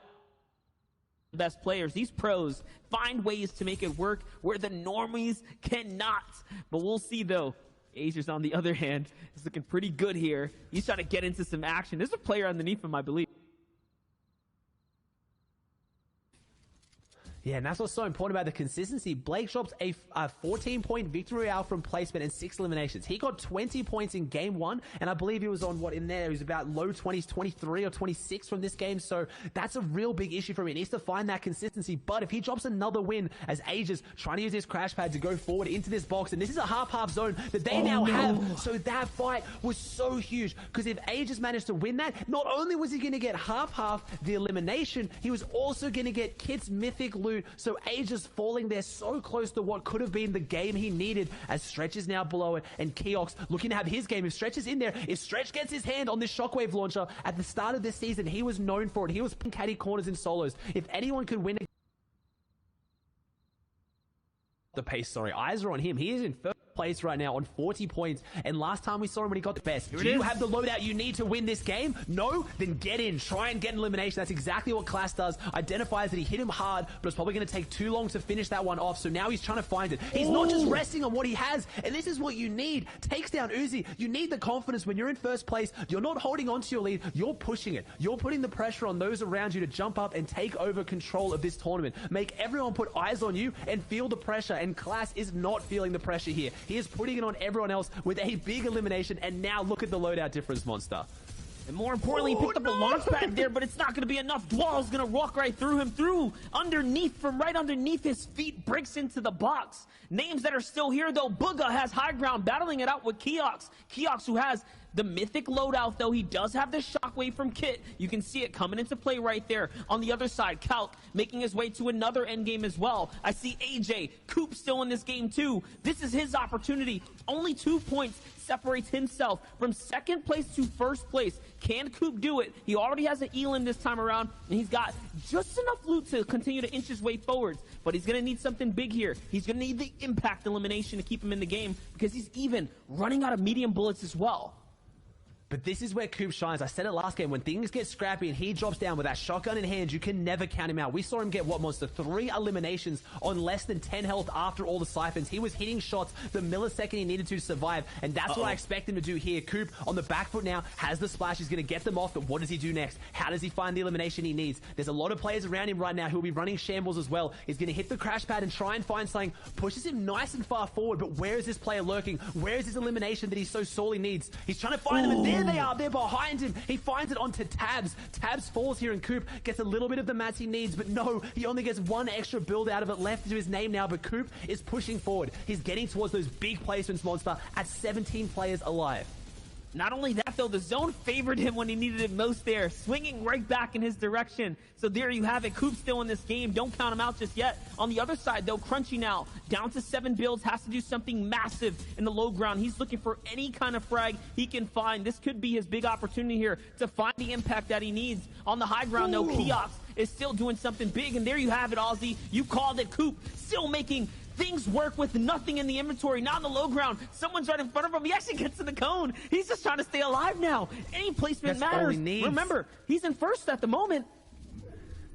Speaker 1: The best players, these pros, find ways to make it work where the normies cannot. But we'll see, though. Azers, on the other hand, is looking pretty good here. He's trying to get into some action. There's a player underneath him, I believe.
Speaker 2: Yeah, and that's what's so important about the consistency. Blake drops a 14-point victory royale from placement and 6 eliminations. He got 20 points in game 1, and I believe he was on, in there? He was about low 20s, 23 or 26 from this game, so that's a real big issue for him. He needs to find that consistency, but if he drops another win as Aegis trying to use his crash pad to go forward into this box, and this is a half-half zone that they now have, so that fight was so huge, because if Aegis managed to win that, not only was he going to get half-half the elimination, he was also going to get Kit's mythic loot. So Aegis falling there so close to what could have been the game he needed, as Stretch is now below it, and Keox looking to have his game. If Stretch is in there, if Stretch gets his hand on this shockwave launcher, at the start of this season, he was known for it. He was putting caddy corners in solos. If anyone could win the pace, eyes are on him. He is in first. place right now on 40 points. And last time we saw him when he got the best.
Speaker 1: Here
Speaker 2: Do
Speaker 1: it
Speaker 2: you
Speaker 1: is.
Speaker 2: have the loadout you need to win this game? No? Then get in. Try and get an elimination. That's exactly what Class does. Identifies that he hit him hard, but it's probably going to take too long to finish that one off. So now he's trying to find it. He's not just resting on what he has. And this is what you need. Takes down Uzi. You need the confidence when you're in first place. You're not holding on to your lead. You're pushing it. You're putting the pressure on those around you to jump up and take over control of this tournament. Make everyone put eyes on you and feel the pressure. And Class is not feeling the pressure here. He is putting it on everyone else with a big elimination. And now look at the loadout difference, Monster.
Speaker 1: And more importantly, he picked up a launch pad there, but it's not going to be enough. Dwal's going to walk right through him, from right underneath his feet, breaks into the box. Names that are still here, though. Booga has high ground, battling it out with Keox. Keox, who has the mythic loadout, though. He does have the shockwave from Kit. You can see it coming into play right there. On the other side, Calc making his way to another endgame as well. I see AJ, Coop still in this game too. This is his opportunity. Only 2 points separates himself from second place to first place. Can Coop do it? He already has an Elam this time around, and he's got just enough loot to continue to inch his way forwards. But he's going to need something big here. He's going to need the impact elimination to keep him in the game, because he's even running out of medium bullets as well.
Speaker 2: But this is where Coop shines. I said it last game. When things get scrappy and he drops down with that shotgun in hand, you can never count him out. We saw him get, what, Monster? 3 eliminations on less than 10 health after all the siphons. He was hitting shots the millisecond he needed to survive, and that's what I expect him to do here. Coop on the back foot now, has the splash. He's going to get them off, but what does he do next? How does he find the elimination he needs? There's a lot of players around him right now who will be running shambles as well. He's going to hit the crash pad and try and find something. Pushes him nice and far forward, but where is this player lurking? Where is his elimination that he so sorely needs? He's trying to find them, and there they are. They're behind him. He finds it onto Tabs. Tabs falls here, and Coop gets a little bit of the mats he needs, but no, he only gets 1 extra build out of it left to his name now, but Coop is pushing forward. He's getting towards those big placements, Monster, at 17 players alive.
Speaker 1: Not only that, though, the zone favored him when he needed it most there, swinging right back in his direction. So there you have it. Coop's still in this game. Don't count him out just yet. On the other side, though, Crunchy now down to 7 builds, has to do something massive in the low ground. He's looking for any kind of frag he can find. This could be his big opportunity here to find the impact that he needs. On the high ground, though, Keox is still doing something big. And there you have it, Ozzy. You called it. Coop still making things work with nothing in the inventory, not on the low ground. Someone's right in front of him. He actually gets to the cone. He's just trying to stay alive now. Any placement
Speaker 2: That's all
Speaker 1: matters.
Speaker 2: he needs.
Speaker 1: Remember, he's in first at the moment.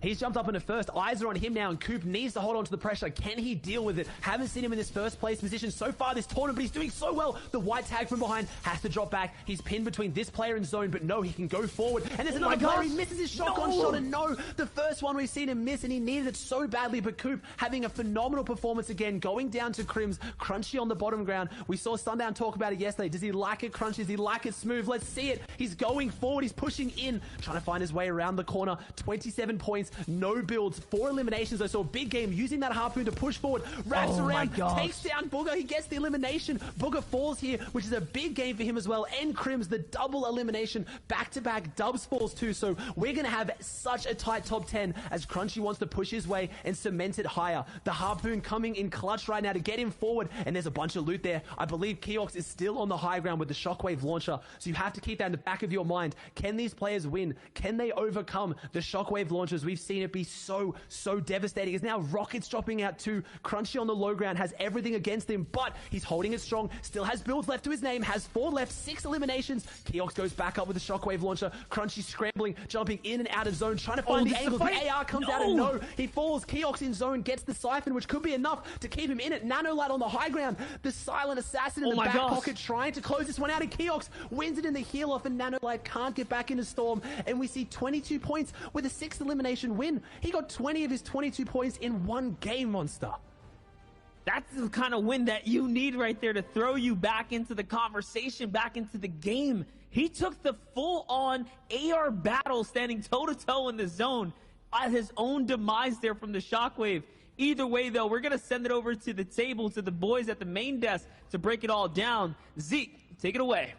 Speaker 2: He's jumped up into first. Eyes are on him now, and Coop needs to hold on to the pressure. Can he deal with it? Haven't seen him in this first place position so far this tournament, but he's doing so well. The white tag from behind has to drop back. He's pinned between this player and zone, but no, he can go forward. And there's another player. He misses his shotgun shot, and no, the first one we've seen him miss, and he needed it so badly. But Coop having a phenomenal performance again, going down to Crims. Crunchy on the bottom ground. We saw Sundown talk about it yesterday. Does he like it, Crunchy? Does he like it smooth? Let's see it. He's going forward. He's pushing in, trying to find his way around the corner. 27 points, no build. 4 eliminations though, so a big game using that harpoon to push forward, wraps around, takes down Booger. He gets the elimination. Booger falls here, which is a big game for him as well. And Crims, the double elimination, back-to-back. Dubs falls too, so we're going to have such a tight top 10 as Crunchy wants to push his way and cement it higher. The harpoon coming in clutch right now to get him forward, and there's a bunch of loot there. I believe Keox is still on the high ground with the shockwave launcher, so you have to keep that in the back of your mind. Can these players win? Can they overcome the shockwave launchers? We've seen it be so devastating. Is now rockets dropping out too. Crunchy on the low ground has everything against him, but he's holding it strong. Still has builds left to his name. Has 4 left, 6 eliminations. Keox goes back up with the shockwave launcher. Crunchy scrambling, jumping in and out of zone, trying to find the angle. The AR comes out and no, he falls. Keox in zone gets the siphon, which could be enough to keep him in it. Nanolight on the high ground. The silent assassin in the back pocket trying to close this one out, and Keox wins it in the heel off, and Nanolight can't get back into Storm, and we see 22 points with a 6th elimination win. He got 20 of his 22 points in 1 game, Monster.
Speaker 1: That's the kind of win that you need right there to throw you back into the conversation, back into the game. He took the full-on AR battle, standing toe-to-toe in the zone, at his own demise there from the shockwave. Either way, though, we're going to send it over to the table, to the boys at the main desk to break it all down. Zeke, take it away.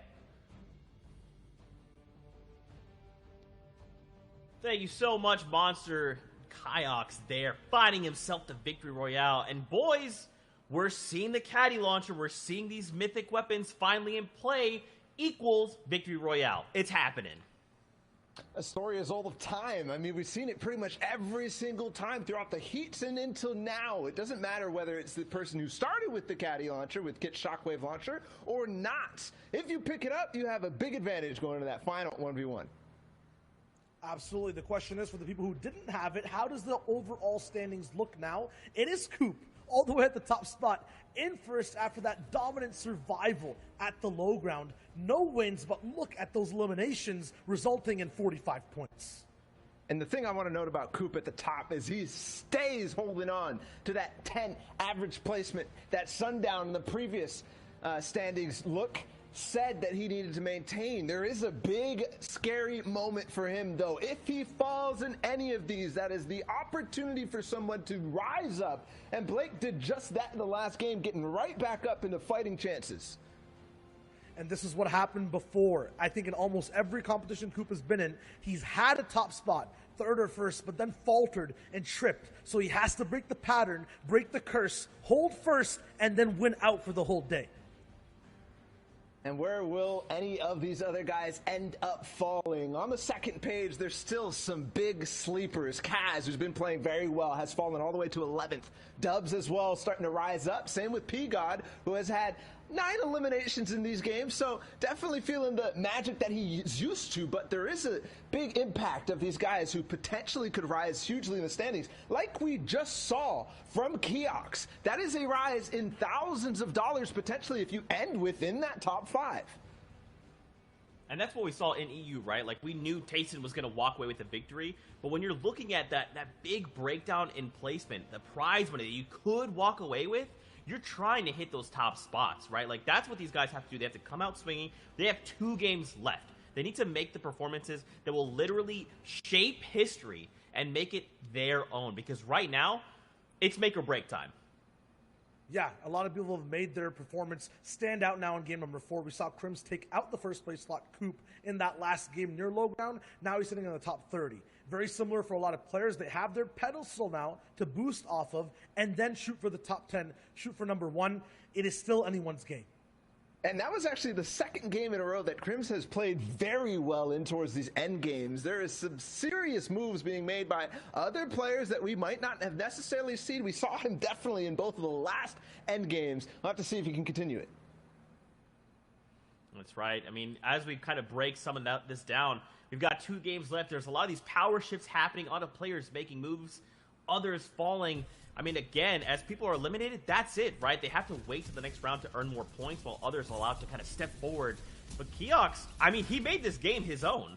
Speaker 3: Thank you so much, Monster. Kyox there, finding himself the victory royale. And boys, we're seeing the caddy launcher, we're seeing these mythic weapons finally in play, equals victory royale. It's happening.
Speaker 5: A story as old of time. I mean, we've seen it pretty much every single time throughout the heats and until now. It doesn't matter whether it's the person who started with the caddy launcher, with Kit's shockwave launcher, or not. If you pick it up, you have a big advantage going into that final 1v1.
Speaker 6: Absolutely. The question is, for the people who didn't have it, how does the overall standings look now? It is Coop all the way at the top spot, in first after that dominant survival at the low ground. No wins, but look at those eliminations resulting in 45 points.
Speaker 5: And the thing I want to note about Coop at the top is he stays holding on to that 10 average placement that Sundown in the previous standings said that he needed to maintain. There is a big, scary moment for him, though. If he falls in any of these, that is the opportunity for someone to rise up. And Blake did just that in the last game, getting right back up into fighting chances.
Speaker 6: And this is what happened before. I think in almost every competition Coop has been in, he's had a top spot, third or first, but then faltered and tripped. So he has to break the pattern, break the curse, hold first, and then win out for the whole day.
Speaker 5: And where will any of these other guys end up falling? On the second page, there's still some big sleepers. Kaz, who's been playing very well, has fallen all the way to 11th. Dubs as well, starting to rise up. Same with P-God, who has had 9 eliminations in these games, so definitely feeling the magic that he's used to, but there is a big impact of these guys who potentially could rise hugely in the standings, like we just saw from Keox. That is a rise in thousands of dollars potentially if you end within that top 5.
Speaker 3: And that's what we saw in EU, right? Like, we knew Tayson was going to walk away with a victory, but when you're looking at that big breakdown in placement, the prize money that you could walk away with, you're trying to hit those top spots, right? Like, that's what these guys have to do. They have to come out swinging. They have 2 games left. They need to make the performances that will literally shape history and make it their own, because right now, it's make or break time.
Speaker 6: Yeah, a lot of people have made their performance stand out now in game number 4. We saw Crims take out the first place slot Coop in that last game near low ground. Now he's sitting in the top 30. Very similar for a lot of players. They have their pedestal now to boost off of and then shoot for the top 10, shoot for number 1. It is still anyone's game.
Speaker 5: And that was actually the second game in a row that Crims has played very well in towards these end games. There is some serious moves being made by other players that we might not have necessarily seen. We saw him definitely in both of the last end games. We'll have to see if he can continue it.
Speaker 3: That's right. I mean, as we kind of break some of this down, we've got 2 games left. There's a lot of these power shifts happening, a lot of players making moves, others falling. I mean, again, as people are eliminated, that's it, right? They have to wait to the next round to earn more points while others are allowed to kind of step forward. But Keox, I mean, he made this game his own.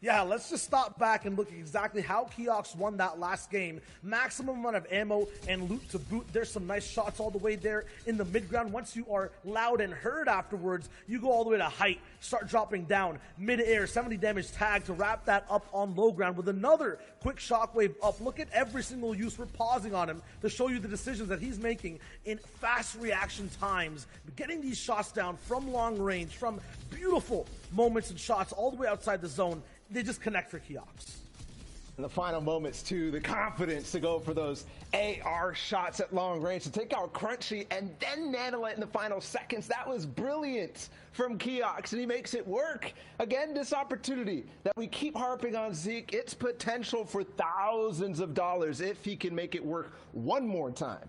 Speaker 6: Yeah, let's just stop back and look at exactly how Keox won that last game. Maximum amount of ammo and loot to boot. There's some nice shots all the way there in the mid-ground. Once you are loud and heard afterwards, you go all the way to height, start dropping down, mid-air, 70 damage tag to wrap that up on low ground with another quick shockwave up. Look at every single use. We're pausing on him to show you the decisions that he's making in fast reaction times, getting these shots down from long range, from beautiful moments and shots all the way outside the zone. They just connect for Keox.
Speaker 5: In the final moments, too, the confidence to go for those AR shots at long range, to take out Crunchy and then Nanolite in the final seconds. That was brilliant from Keox, and he makes it work. Again, this opportunity that we keep harping on Zeke, its potential for thousands of dollars if he can make it work one more time.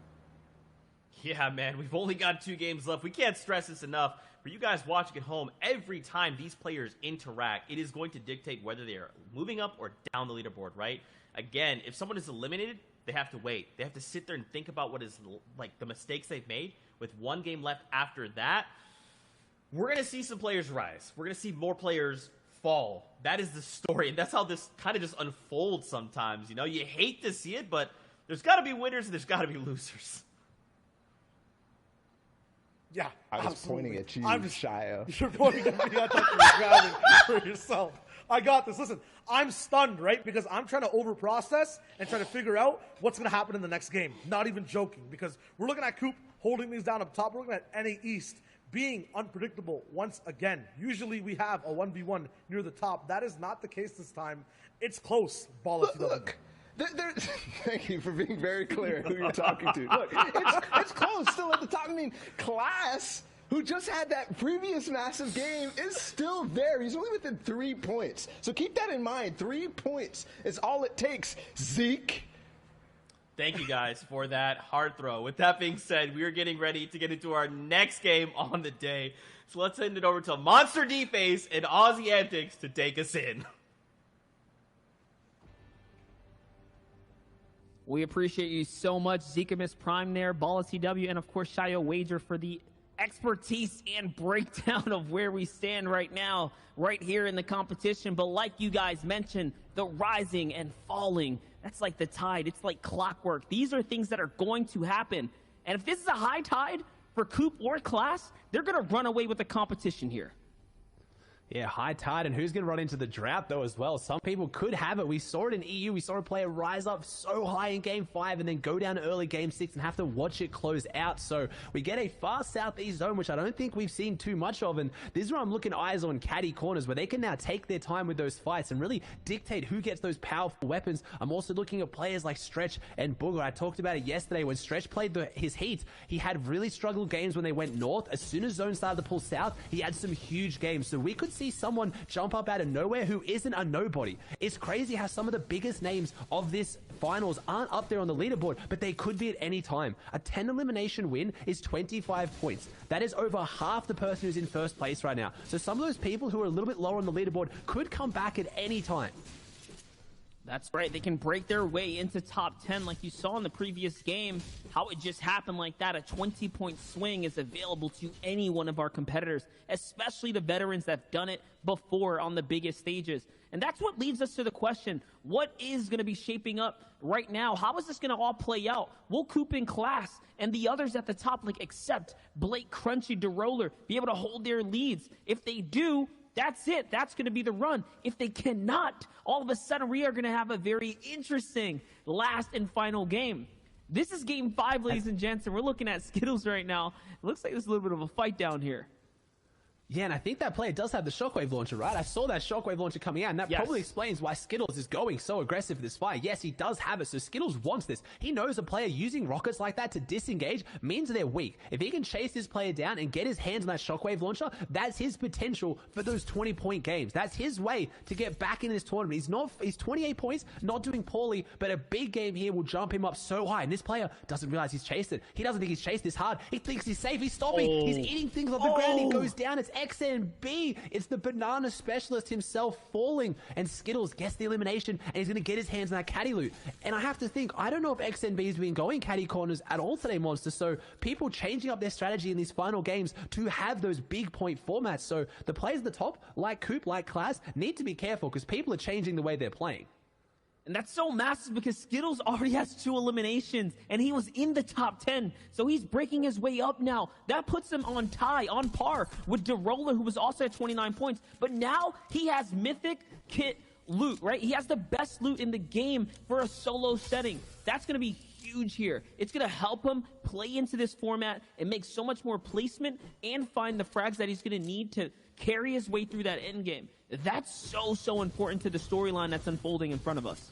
Speaker 3: Yeah, man, we've only got 2 games left. We can't stress this enough. For you guys watching at home, every time these players interact, it is going to dictate whether they are moving up or down the leaderboard, right? Again, if someone is eliminated, they have to wait. They have to sit there and think about what is like the mistakes they've made. With 1 game left after that, we're going to see some players rise. We're going to see more players fall. That is the story, and that's how this kind of just unfolds sometimes. You know, you hate to see it, but there's got to be winners and there's got to be losers.
Speaker 6: Yeah,
Speaker 5: I was
Speaker 6: absolutely.
Speaker 5: pointing at you, Shia.
Speaker 6: You're pointing at me. I thought you were grabbing for yourself. I got this. Listen, I'm stunned, right? Because I'm trying to overprocess and try to figure out what's going to happen in the next game. Not even joking, because we're looking at Coop holding these down up top. We're looking at NA East being unpredictable once again. Usually we have a 1v1 near the top. That is not the case this time. It's close. Ball of
Speaker 5: Look. Thank you for being very clear who you're talking to. Look, it's close, still at the top. I mean, Class who just had that previous massive game, is still there. He's only within 3 points. So keep that in mind. 3 points is all it takes. Zeke.
Speaker 3: Thank you guys for that hard throw. With that being said, we are getting ready to get into our next game on the day. So let's send it over to Monster D-Face and Aussie Antics to take us in.
Speaker 1: We appreciate you so much, Zekamus Prime there, Balla CW, and of course Shayo Wager for the expertise and breakdown of where we stand right now, right here in the competition. But like you guys mentioned, the rising and falling, that's like the tide. It's like clockwork. These are things that are going to happen. And if this is a high tide for Coop or Class, they're going to run away with the competition here.
Speaker 2: Yeah, high tide, and who's going to run into the drought, though, as well? Some people could have it. We saw it in EU. We saw a player rise up so high in Game 5 and then go down early Game 6 and have to watch it close out. So we get a far southeast zone, which I don't think we've seen too much of, and this is where I'm looking eyes on caddy corners, where they can now take their time with those fights and really dictate who gets those powerful weapons. I'm also looking at players like Stretch and Booger. I talked about it yesterday when Stretch played his heat. He had really struggled games when they went north. As soon as zone started to pull south, he had some huge games. So we could see someone jump up out of nowhere who isn't a nobody. It's crazy how some of the biggest names of this finals aren't up there on the leaderboard, but they could be at any time. A 10 elimination win is 25 points. That is over half the person who's in first place right now. So some of those people who are a little bit lower on the leaderboard could come back at any time.
Speaker 1: That's right. They can break their way into top 10 like you saw in the previous game. How it just happened like that. A 20-point swing is available to any one of our competitors, especially the veterans that have done it before on the biggest stages. And that's what leads us to the question, what is going to be shaping up right now? How is this going to all play out? Will Coop in Class and the others at the top, like except Blake, Crunchy, DeRoller, be able to hold their leads? If they do, that's it. That's going to be the run. If they cannot, all of a sudden we are going to have a very interesting last and final game. This is Game 5, ladies and gents, and we're looking at Skittles right now. It looks like there's a little bit of a fight down here.
Speaker 2: Yeah, and I think that player does have the Shockwave launcher, right? I saw that Shockwave launcher coming out, and that probably explains why Skittles is going so aggressive this fight. Yes, he does have it, so Skittles wants this. He knows a player using rockets like that to disengage means they're weak. If he can chase this player down and get his hands on that Shockwave launcher, that's his potential for those 20-point games. That's his way to get back in this tournament. He's 28 points, not doing poorly, but a big game here will jump him up so high, and this player doesn't realize he's chased it. He doesn't think he's chased this hard. He thinks he's safe. He's stopping. He's eating things off the ground. He goes down. It's XNB. It's the banana specialist himself falling, and Skittles gets the elimination, and he's going to get his hands on that caddy loot. And I have to think, I don't know if XNB's been going caddy corners at all today, Monster, so people changing up their strategy in these final games to have those big point formats. So the players at the top, like Coop, like Class, need to be careful because people are changing the way they're playing.
Speaker 1: And that's so massive because Skittles already has 2 eliminations, and he was in the top 10. So he's breaking his way up now. That puts him on par with DeRoller, who was also at 29 points. But now he has Mythic Kit loot, right? He has the best loot in the game for a solo setting. That's going to be huge here. It's going to help him play into this format and make so much more placement and find the frags that he's going to need to carry his way through that end game. That's so important to the storyline that's unfolding in front of us.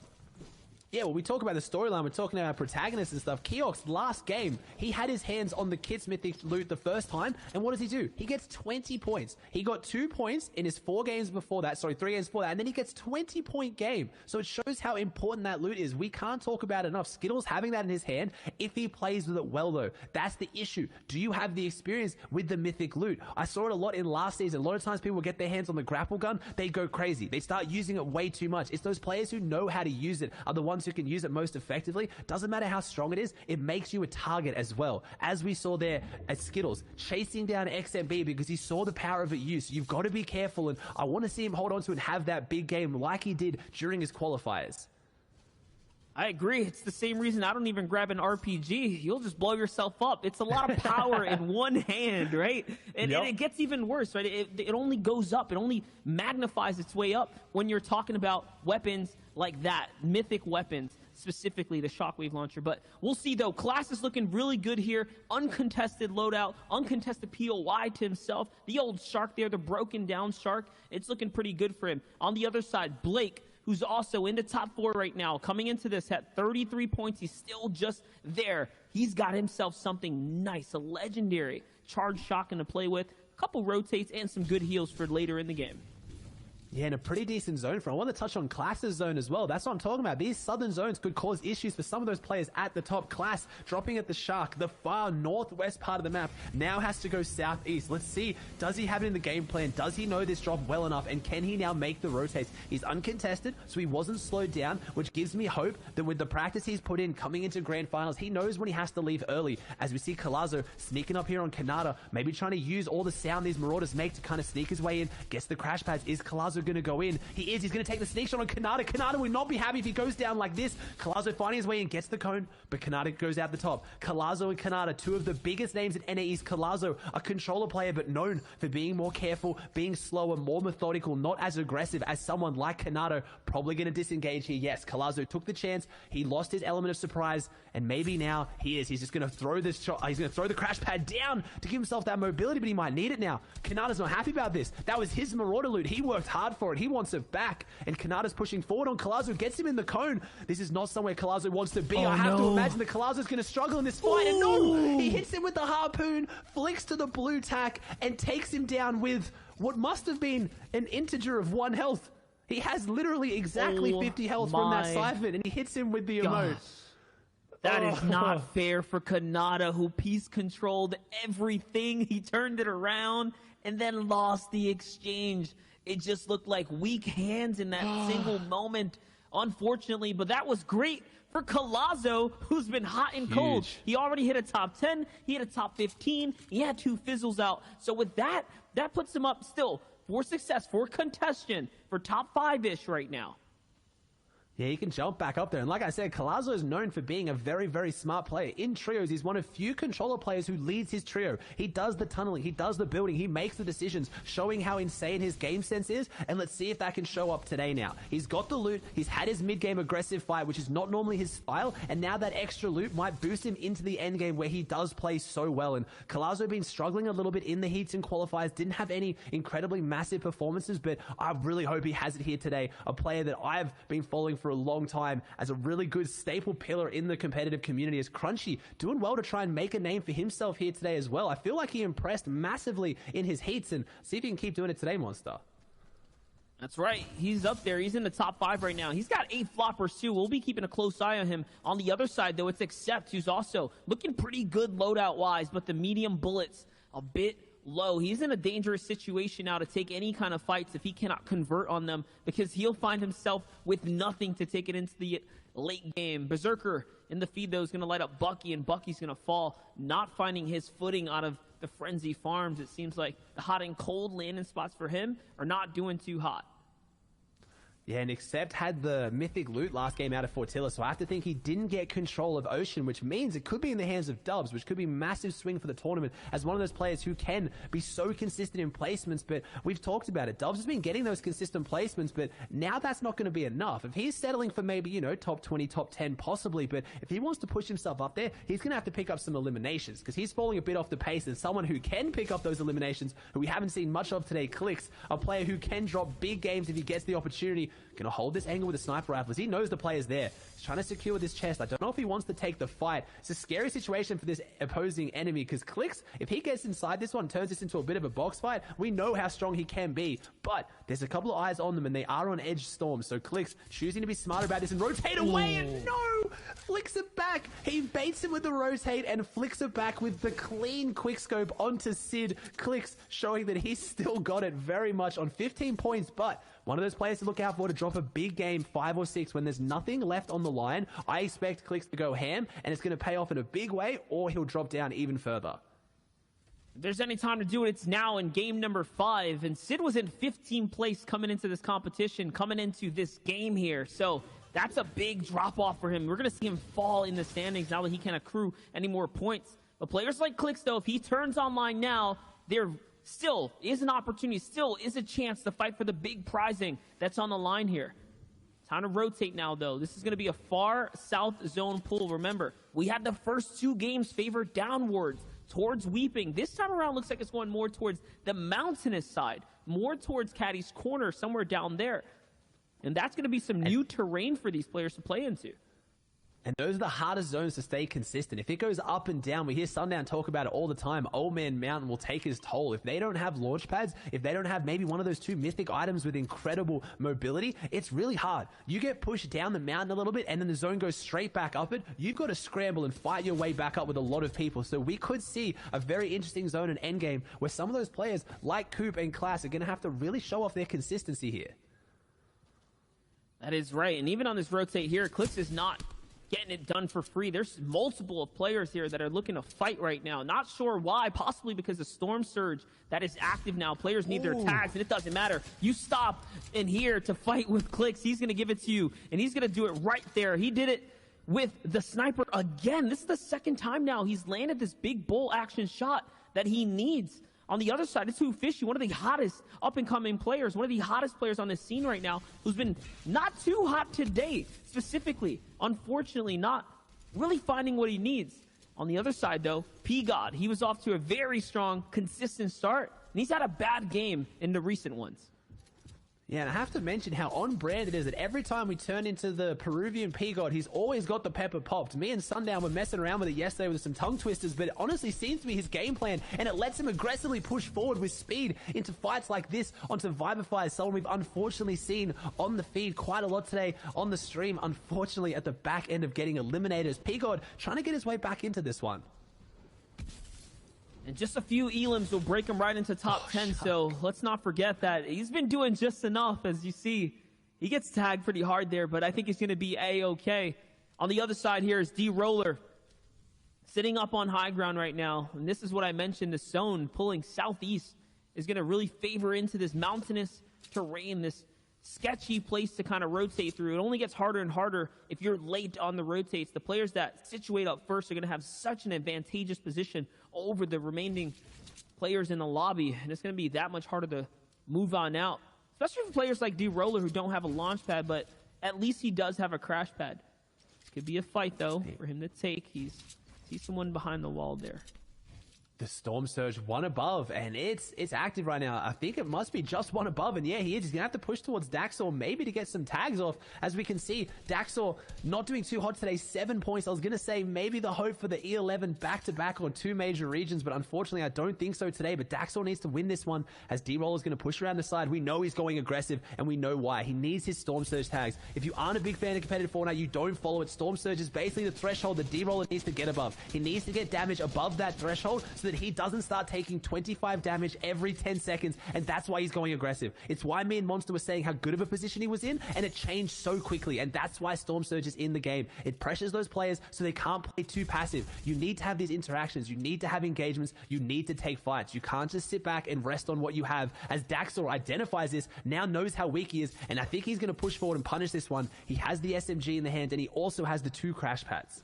Speaker 2: Yeah, well, we talk about the storyline, we're talking about protagonists and stuff. Keox, last game, he had his hands on the Kit's Mythic loot the first time, and what does he do? He gets 20 points. He got 2 points in his 3 games before that, and then he gets 20-point game. So it shows how important that loot is. We can't talk about it enough. Skittles having that in his hand, if he plays with it well, though, that's the issue. Do you have the experience with the Mythic loot? I saw it a lot in last season. A lot of times people get their hands on the grapple gun, they go crazy. They start using it way too much. It's those players who know how to use it are the ones who can use it most effectively. Doesn't matter how strong it is, it makes you a target as well. As we saw there at Skittles, chasing down XMB because he saw the power of its use. You've got to be careful, and I want to see him hold on to and have that big game like he did during his qualifiers.
Speaker 1: I agree. It's the same reason I don't even grab an RPG. You'll just blow yourself up. It's a lot of power in one hand, right? And it gets even worse, right? It only goes up. It only magnifies its way up when you're talking about weapons like that, mythic weapons, specifically the Shockwave launcher. But we'll see, though. Class is looking really good here. Uncontested loadout, uncontested POI to himself. The old Shark there, the broken down Shark. It's looking pretty good for him. On the other side, Blake, who's also in the top 4 right now, coming into this at 33 points. He's still just there. He's got himself something nice, a legendary charge shotgun to play with, a couple rotates, and some good heals for later in the game.
Speaker 2: Yeah, and a pretty decent zone for him. I want to touch on Class's zone as well. That's what I'm talking about. These southern zones could cause issues for some of those players at the top. Class dropping at the Shark, the far northwest part of the map, now has to go southeast. Let's see, does he have it in the game plan? Does he know this drop well enough? And can he now make the rotates? He's uncontested, so he wasn't slowed down, which gives me hope that with the practice he's put in coming into grand finals, he knows when he has to leave early. As we see Colazo sneaking up here on Kanata, maybe trying to use all the sound these Marauders make to kind of sneak his way in, gets the crash pads. Is Colazo going to go in? He's going to take the sneak shot on Kanata. Kanata will not be happy if he goes down like this. Colazo finding his way in, gets the cone, but Kanata goes out the top. Colazo and Kanata, two of the biggest names in NA East. Colazo, a controller player, but known for being more careful, being slower, more methodical, not as aggressive as someone like Kanata. Probably going to disengage here. Yes, Colazo took the chance. He lost his element of surprise, and maybe now he's just going to throw this shot. He's going to throw the crash pad down to give himself that mobility, but he might need it now. Kanata's not happy about this. That was his Marauder loot. He worked hard for it. He wants it back, and Kanata's pushing forward on Colazo, gets him in the cone. This is not somewhere Colazo wants to be. I have to imagine that Colazo's going to struggle in this fight, and no! He hits him with the harpoon, flicks to the blue tack, and takes him down with what must have been an integer of 1 health. He has literally exactly 50 health from that siphon, and he hits him with the emote.
Speaker 1: That is not fair for Kanata, who piece controlled everything. He turned it around and then lost the exchange. It just looked like weak hands in that single moment, unfortunately. But that was great for Colazo, who's been hot and cold. He already hit a top 10. He hit a top 15. He had 2 fizzles out. So with that, that puts him up still for success, for contention, for top 5-ish right now.
Speaker 2: Yeah, he can jump back up there. And like I said, Colazo is known for being a very, very smart player. In trios, he's one of few controller players who leads his trio. He does the tunneling, he does the building, he makes the decisions, showing how insane his game sense is. And let's see if that can show up today now. He's got the loot, he's had his mid-game aggressive fight, which is not normally his style. And now that extra loot might boost him into the end game where he does play so well. And Colazo been struggling a little bit in the heats and qualifiers, didn't have any incredibly massive performances, but I really hope he has it here today. A player that I've been following for a long time as a really good staple pillar in the competitive community. Is Crunchy doing well to try and make a name for himself here today as well. I feel like he impressed massively in his heats, and see if he can keep doing it today, Monster.
Speaker 1: That's right. He's up there. He's in the top 5 right now. He's got 8 floppers too. We'll be keeping a close eye on him. On the other side, though, it's Accept, who's also looking pretty good loadout-wise, but the medium bullets a bit low. He's in a dangerous situation now to take any kind of fights if he cannot convert on them, because he'll find himself with nothing to take it into the late game. Berserker in the feed, though, is going to light up Bucky, and Bucky's going to fall, not finding his footing out of the Frenzy Farms. It seems like the hot and cold landing spots for him are not doing too hot.
Speaker 2: Yeah, and Accept had the mythic loot last game out of Fortilla, so I have to think he didn't get control of Ocean, which means it could be in the hands of Dubs, which could be a massive swing for the tournament as one of those players who can be so consistent in placements. But we've talked about it. Dubs has been getting those consistent placements, but now that's not going to be enough. If he's settling for maybe, you know, top 20, top 10 possibly, but if he wants to push himself up there, he's going to have to pick up some eliminations, because he's falling a bit off the pace. And someone who can pick up those eliminations, who we haven't seen much of today, Clicks, a player who can drop big games if he gets the opportunity. Going to hold this angle with the sniper rifles. He knows the player's there. He's trying to secure this chest. I don't know if he wants to take the fight. It's a scary situation for this opposing enemy, because Clicks, if he gets inside this one, turns this into a bit of a box fight, we know how strong he can be. But there's a couple of eyes on them, and they are on edge storm. So Clicks choosing to be smart about this and rotate away, and no! Flicks it back. He baits him with the rotate and flicks it back with the clean quickscope onto Sid. Clicks showing that he's still got it very much on 15 points, but one of those players to look out for to drop a big game, 5 or 6, when there's nothing left on the line. I expect Clicks to go ham, and it's going to pay off in a big way, or he'll drop down even further.
Speaker 1: If there's any time to do it, it's now in game number 5. And Sid was in 15th place coming into this competition, coming into this game here. So that's a big drop-off for him. We're going to see him fall in the standings now that he can't accrue any more points. But players like Clicks, though, if he turns online now, there still is an opportunity, still is a chance to fight for the big prizing that's on the line here. Time to rotate now, though. This is going to be a far south zone pool. Remember, we had the first 2 games favored downwards towards Weeping. This time around looks like it's going more towards the mountainous side, more towards Caddy's Corner, somewhere down there. And that's going to be some new terrain for these players to play into.
Speaker 2: And those are the hardest zones to stay consistent. If it goes up and down, we hear Sundown talk about it all the time. Old Man Mountain will take his toll. If they don't have launch pads, if they don't have maybe one of those 2 mythic items with incredible mobility, it's really hard. You get pushed down the mountain a little bit and then the zone goes straight back up it. You've got to scramble and fight your way back up with a lot of people. So we could see a very interesting zone and endgame where some of those players like Coop and Class are going to have to really show off their consistency here.
Speaker 1: That is right. And even on this rotate here, Clix is not getting it done for free. There's multiple players here that are looking to fight right now. Not sure why, possibly because of Storm Surge that is active now. Players need their tags, and it doesn't matter. You stop in here to fight with Clix, he's going to give it to you, and he's going to do it right there. He did it with the sniper again. This is the second time now he's landed this big bull action shot that he needs. On the other side, it's Too Fishy, one of the hottest up-and-coming players, one of the hottest players on this scene right now, who's been not too hot today, specifically. Unfortunately, not really finding what he needs. On the other side, though, P-God, he was off to a very strong, consistent start, and he's had a bad game in the recent ones.
Speaker 2: Yeah, and I have to mention how on brand it is that every time we turn into the Peruvian P-God, he's always got the pepper popped. Me and Sundown were messing around with it yesterday with some tongue twisters, but it honestly seems to be his game plan, and it lets him aggressively push forward with speed into fights like this onto Vibify, someone we've unfortunately seen on the feed quite a lot today on the stream, unfortunately at the back end of getting eliminated. As P-God trying to get his way back into this one.
Speaker 1: And just a few elims will break him right into top 10, so let's not forget that he's been doing just enough. As you see, he gets tagged pretty hard there, but I think he's going to be A-okay. On the other side here is D-Roller, sitting up on high ground right now. And this is what I mentioned, the zone pulling southeast is going to really favor into this mountainous terrain, this sketchy place to kind of rotate through. It only gets harder and harder if you're late on the rotates. The players that situate up first are going to have such an advantageous position over the remaining players in the lobby, and it's going to be that much harder to move on out, especially for players like D-Roller who don't have a launch pad, but at least he does have a crash pad. Could be a fight, though, for him to take. He's someone behind the wall there.
Speaker 2: The Storm Surge one above, and it's active right now. I think it must be just one above, and yeah, he is. He's gonna have to push towards Daxor, maybe to get some tags off. As we can see, Daxor not doing too hot today, 7 points. I was gonna say maybe the hope for the E11 back-to-back on 2 major regions, but unfortunately I don't think so today. But Daxor needs to win this one, as D-Roller's gonna push around the side. We know he's going aggressive, and we know why. He needs his Storm Surge tags. If you aren't a big fan of competitive Fortnite, you don't follow it. Storm Surge is basically the threshold that D-Roller needs to get above. He needs to get damage above that threshold so that he doesn't start taking 25 damage every 10 seconds, and that's why he's going aggressive. It's why me and Monster were saying how good of a position he was in, and it changed so quickly, and that's why Storm Surge is in the game. It pressures those players so they can't play too passive. You need to have these interactions. You need to have engagements. You need to take fights. You can't just sit back and rest on what you have. As Daxor identifies this, now knows how weak he is, and I think he's going to push forward and punish this one. He has the SMG in the hand, and he also has the 2 crash pads.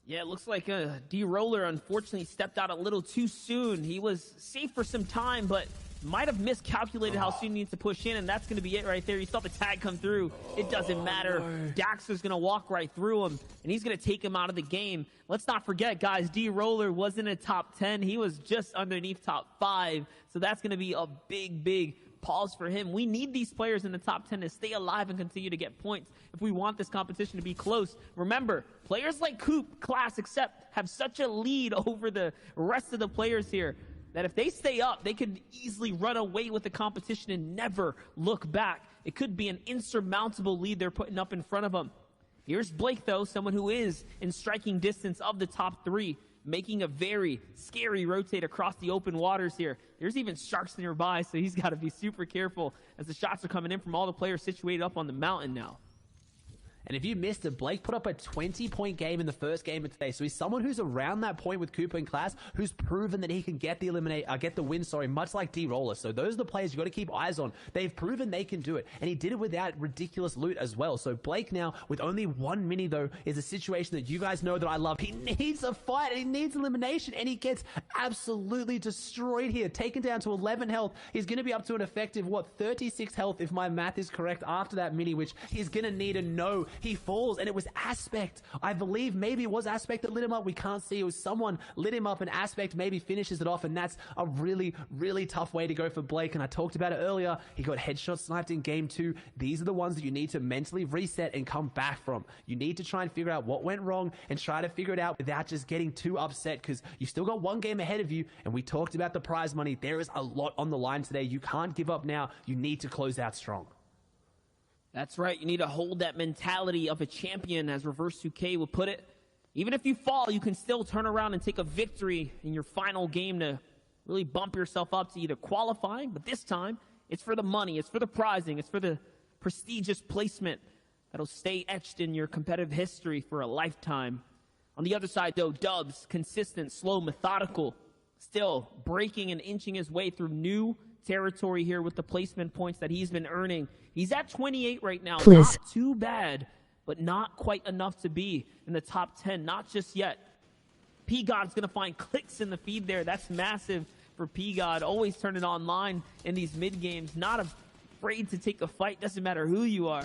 Speaker 1: Yeah, it looks like D-Roller unfortunately stepped out a little too soon. He was safe for some time, but might have miscalculated how soon he needs to push in, and that's going to be it right there. You saw the tag come through. It doesn't matter. Daxor's going to walk right through him, and he's going to take him out of the game. Let's not forget, guys, D-Roller wasn't a top 10. He was just underneath top 5, so that's going to be a big, big pause for him. We need these players in the top 10 to stay alive and continue to get points if we want this competition to be close. Remember, players like Coop, Class, Accept have such a lead over the rest of the players here that if they stay up, they could easily run away with the competition and never look back. It could be an insurmountable lead they're putting up in front of them. Here's Blake, though, someone who is in striking distance of the top 3, making a very scary rotate across the open waters here. There's even sharks nearby, so he's got to be super careful as the shots are coming in from all the players situated up on the mountain now.
Speaker 2: And if you missed it, Blake put up a 20-point game in the first game of today. So he's someone who's around that point with Cooper and Class, who's proven that he can get the win, much like D-Roller. So those are the players you got to keep eyes on. They've proven they can do it, and he did it without ridiculous loot as well. So Blake now, with only 1 mini though, is a situation that you guys know that I love. He needs a fight, and he needs elimination, and he gets absolutely destroyed here. Taken down to 11 health. He's going to be up to an effective, 36 health if my math is correct after that mini, which he's going to need to know he falls, and it was Aspect. I believe maybe it was Aspect that lit him up. We can't see. It was someone lit him up, and Aspect maybe finishes it off, and that's a really, really tough way to go for Blake. And I talked about it earlier. He got headshot sniped in game 2. These are the ones that you need to mentally reset and come back from. You need to try and figure out what went wrong and try to figure it out without just getting too upset, because you still got one game ahead of you, and we talked about the prize money. There is a lot on the line today. You can't give up now. You need to close out strong.
Speaker 1: That's right. You need to hold that mentality of a champion, as Reverse 2K would put it. Even if you fall, you can still turn around and take a victory in your final game to really bump yourself up to either qualifying, but this time it's for the money, it's for the prizing, it's for the prestigious placement that'll stay etched in your competitive history for a lifetime. On the other side, though, Dubs, consistent, slow, methodical, still breaking and inching his way through new territory here with the placement points that he's been earning. He's at 28 right now.
Speaker 7: Please.
Speaker 1: Not too bad, but not quite enough to be in the top 10. Not just yet. P-God's going to find clicks in the feed there. That's massive for P-God. Always turn it online in these mid-games. Not afraid to take a fight. Doesn't matter who you are.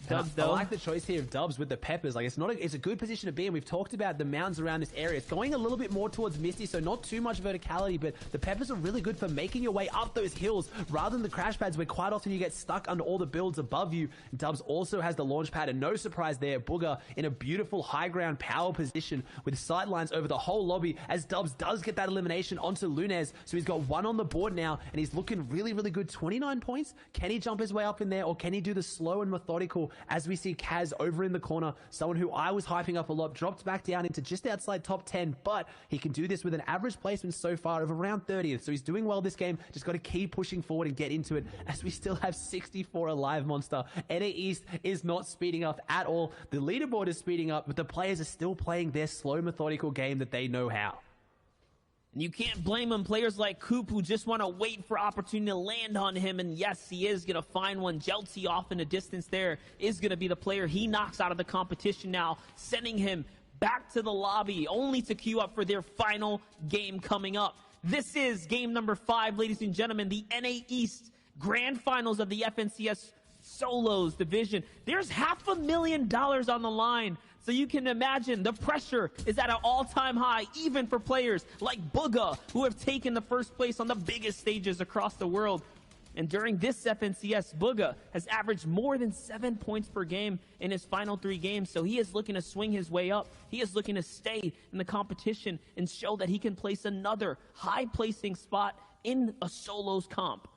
Speaker 1: Dubs,
Speaker 2: I
Speaker 1: though.
Speaker 2: like the choice here of Dubs with the peppers. Like, it's a good position to be in. We've talked about the mountains around this area. It's going a little bit more towards Misty, so not too much verticality, but the peppers are really good for making your way up those hills rather than the crash pads where quite often you get stuck under all the builds above you. Dubs also has the launch pad, and no surprise there, Booger in a beautiful high ground power position with sight lines over the whole lobby as Dubs does get that elimination onto Lunez. So he's got 1 on the board now, and he's looking really, really good. 29 points. Can he jump his way up in there, or can he do the slow and methodical as we see Kaz over in the corner, someone who I was hyping up a lot, dropped back down into just outside top 10, but he can do this with an average placement so far of around 30th. So he's doing well this game. Just got to keep pushing forward and get into it as we still have 64 alive, Monster. NA East is not speeding up at all. The leaderboard is speeding up, but the players are still playing their slow, methodical game that they know how.
Speaker 1: And you can't blame him. Players like Coop who just want to wait for opportunity to land on him. And yes, he is going to find one. Jelty off in the distance there is going to be the player he knocks out of the competition now, sending him back to the lobby, only to queue up for their final game coming up. This is game number 5, ladies and gentlemen, the NA East Grand Finals of the FNCS Solos Division. There's $500,000 on the line. So you can imagine the pressure is at an all-time high, even for players like Booga, who have taken the first place on the biggest stages across the world. And during this FNCS, Booga has averaged more than 7 points per game in his final 3 games. So he is looking to swing his way up. He is looking to stay in the competition and show that he can place another high-placing spot in a solos comp.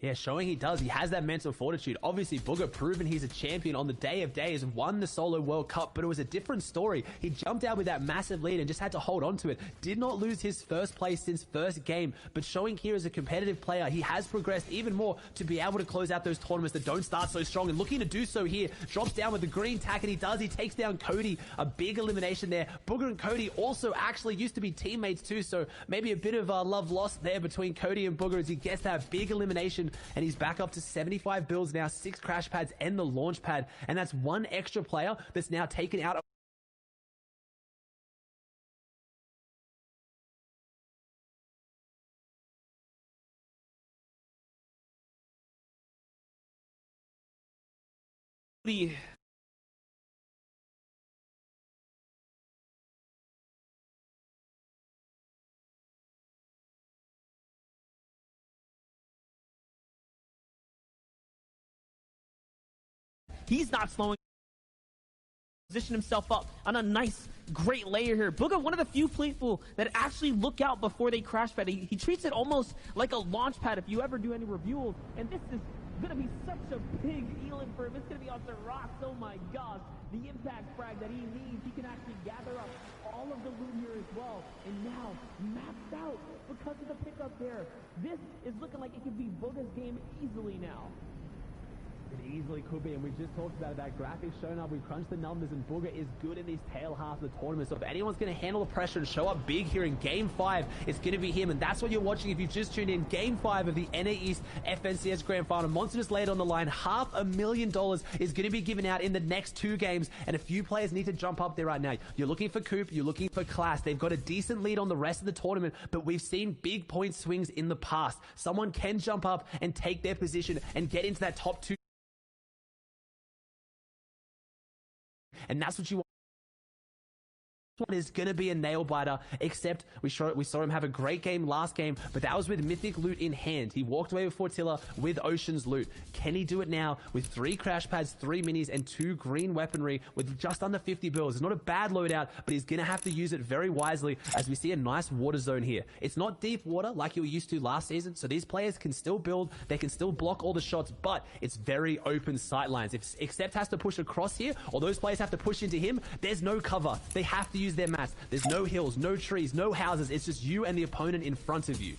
Speaker 2: Yeah, showing he does. He has that mental fortitude. Obviously, Booger proven he's a champion on the day of days, won the Solo World Cup, but it was a different story. He jumped out with that massive lead and just had to hold on to it. Did not lose his first place since first game, but showing here as a competitive player, he has progressed even more to be able to close out those tournaments that don't start so strong, and looking to do so here. Drops down with the green tack, and he does. He takes down Cody. A big elimination there. Booger and Cody also actually used to be teammates too, so maybe a bit of love lost there between Cody and Booger as he gets that big elimination. And he's back up to 75 builds now, 6 crash pads and the launch pad. And that's one extra player that's now taken out of
Speaker 1: the He's not slowing. Position himself up on a nice, great layer here. Booga, one of the few people that actually look out before they crash pad. He treats it almost like a launch pad if you ever do any reviews. And this is going to be such a big elim for him. It's going to be off the rocks. Oh my gosh. The impact frag that he needs. He can actually gather up all of the loot here as well. And now, maxed out because of the pickup there. This is looking like it could be Booga's game easily now.
Speaker 2: It easily could be, and we just talked about that graphics showing up. We crunched the numbers, and Booger is good in these tail half of the tournament. So if anyone's going to handle the pressure and show up big here in Game 5, it's going to be him, and that's what you're watching if you just tuned in. Game 5 of the NA East FNCS Grand Final. Monsters laid on the line. $500,000 is going to be given out in the next 2 games, and a few players need to jump up there right now. You're looking for Coop, you're looking for Class. They've got a decent lead on the rest of the tournament, but we've seen big point swings in the past. Someone can jump up and take their position and get into that top 2. and that's what you want. One is going to be a nail biter, except we saw him have a great game last game, but that was with mythic loot in hand. He walked away with Fortilla with Ocean's loot. Can he do it now with 3 crash pads, 3 minis, and 2 green weaponry with just under 50 bills? It's not a bad loadout, but he's going to have to use it very wisely as we see a nice water zone here. It's not deep water like you were used to last season, so these players can still build, they can still block all the shots, but it's very open sight lines. If Accept has to push across here, or those players have to push into him, there's no cover. They have to use their mats. There's no hills, no trees, no houses. It's just you and the opponent in front of you.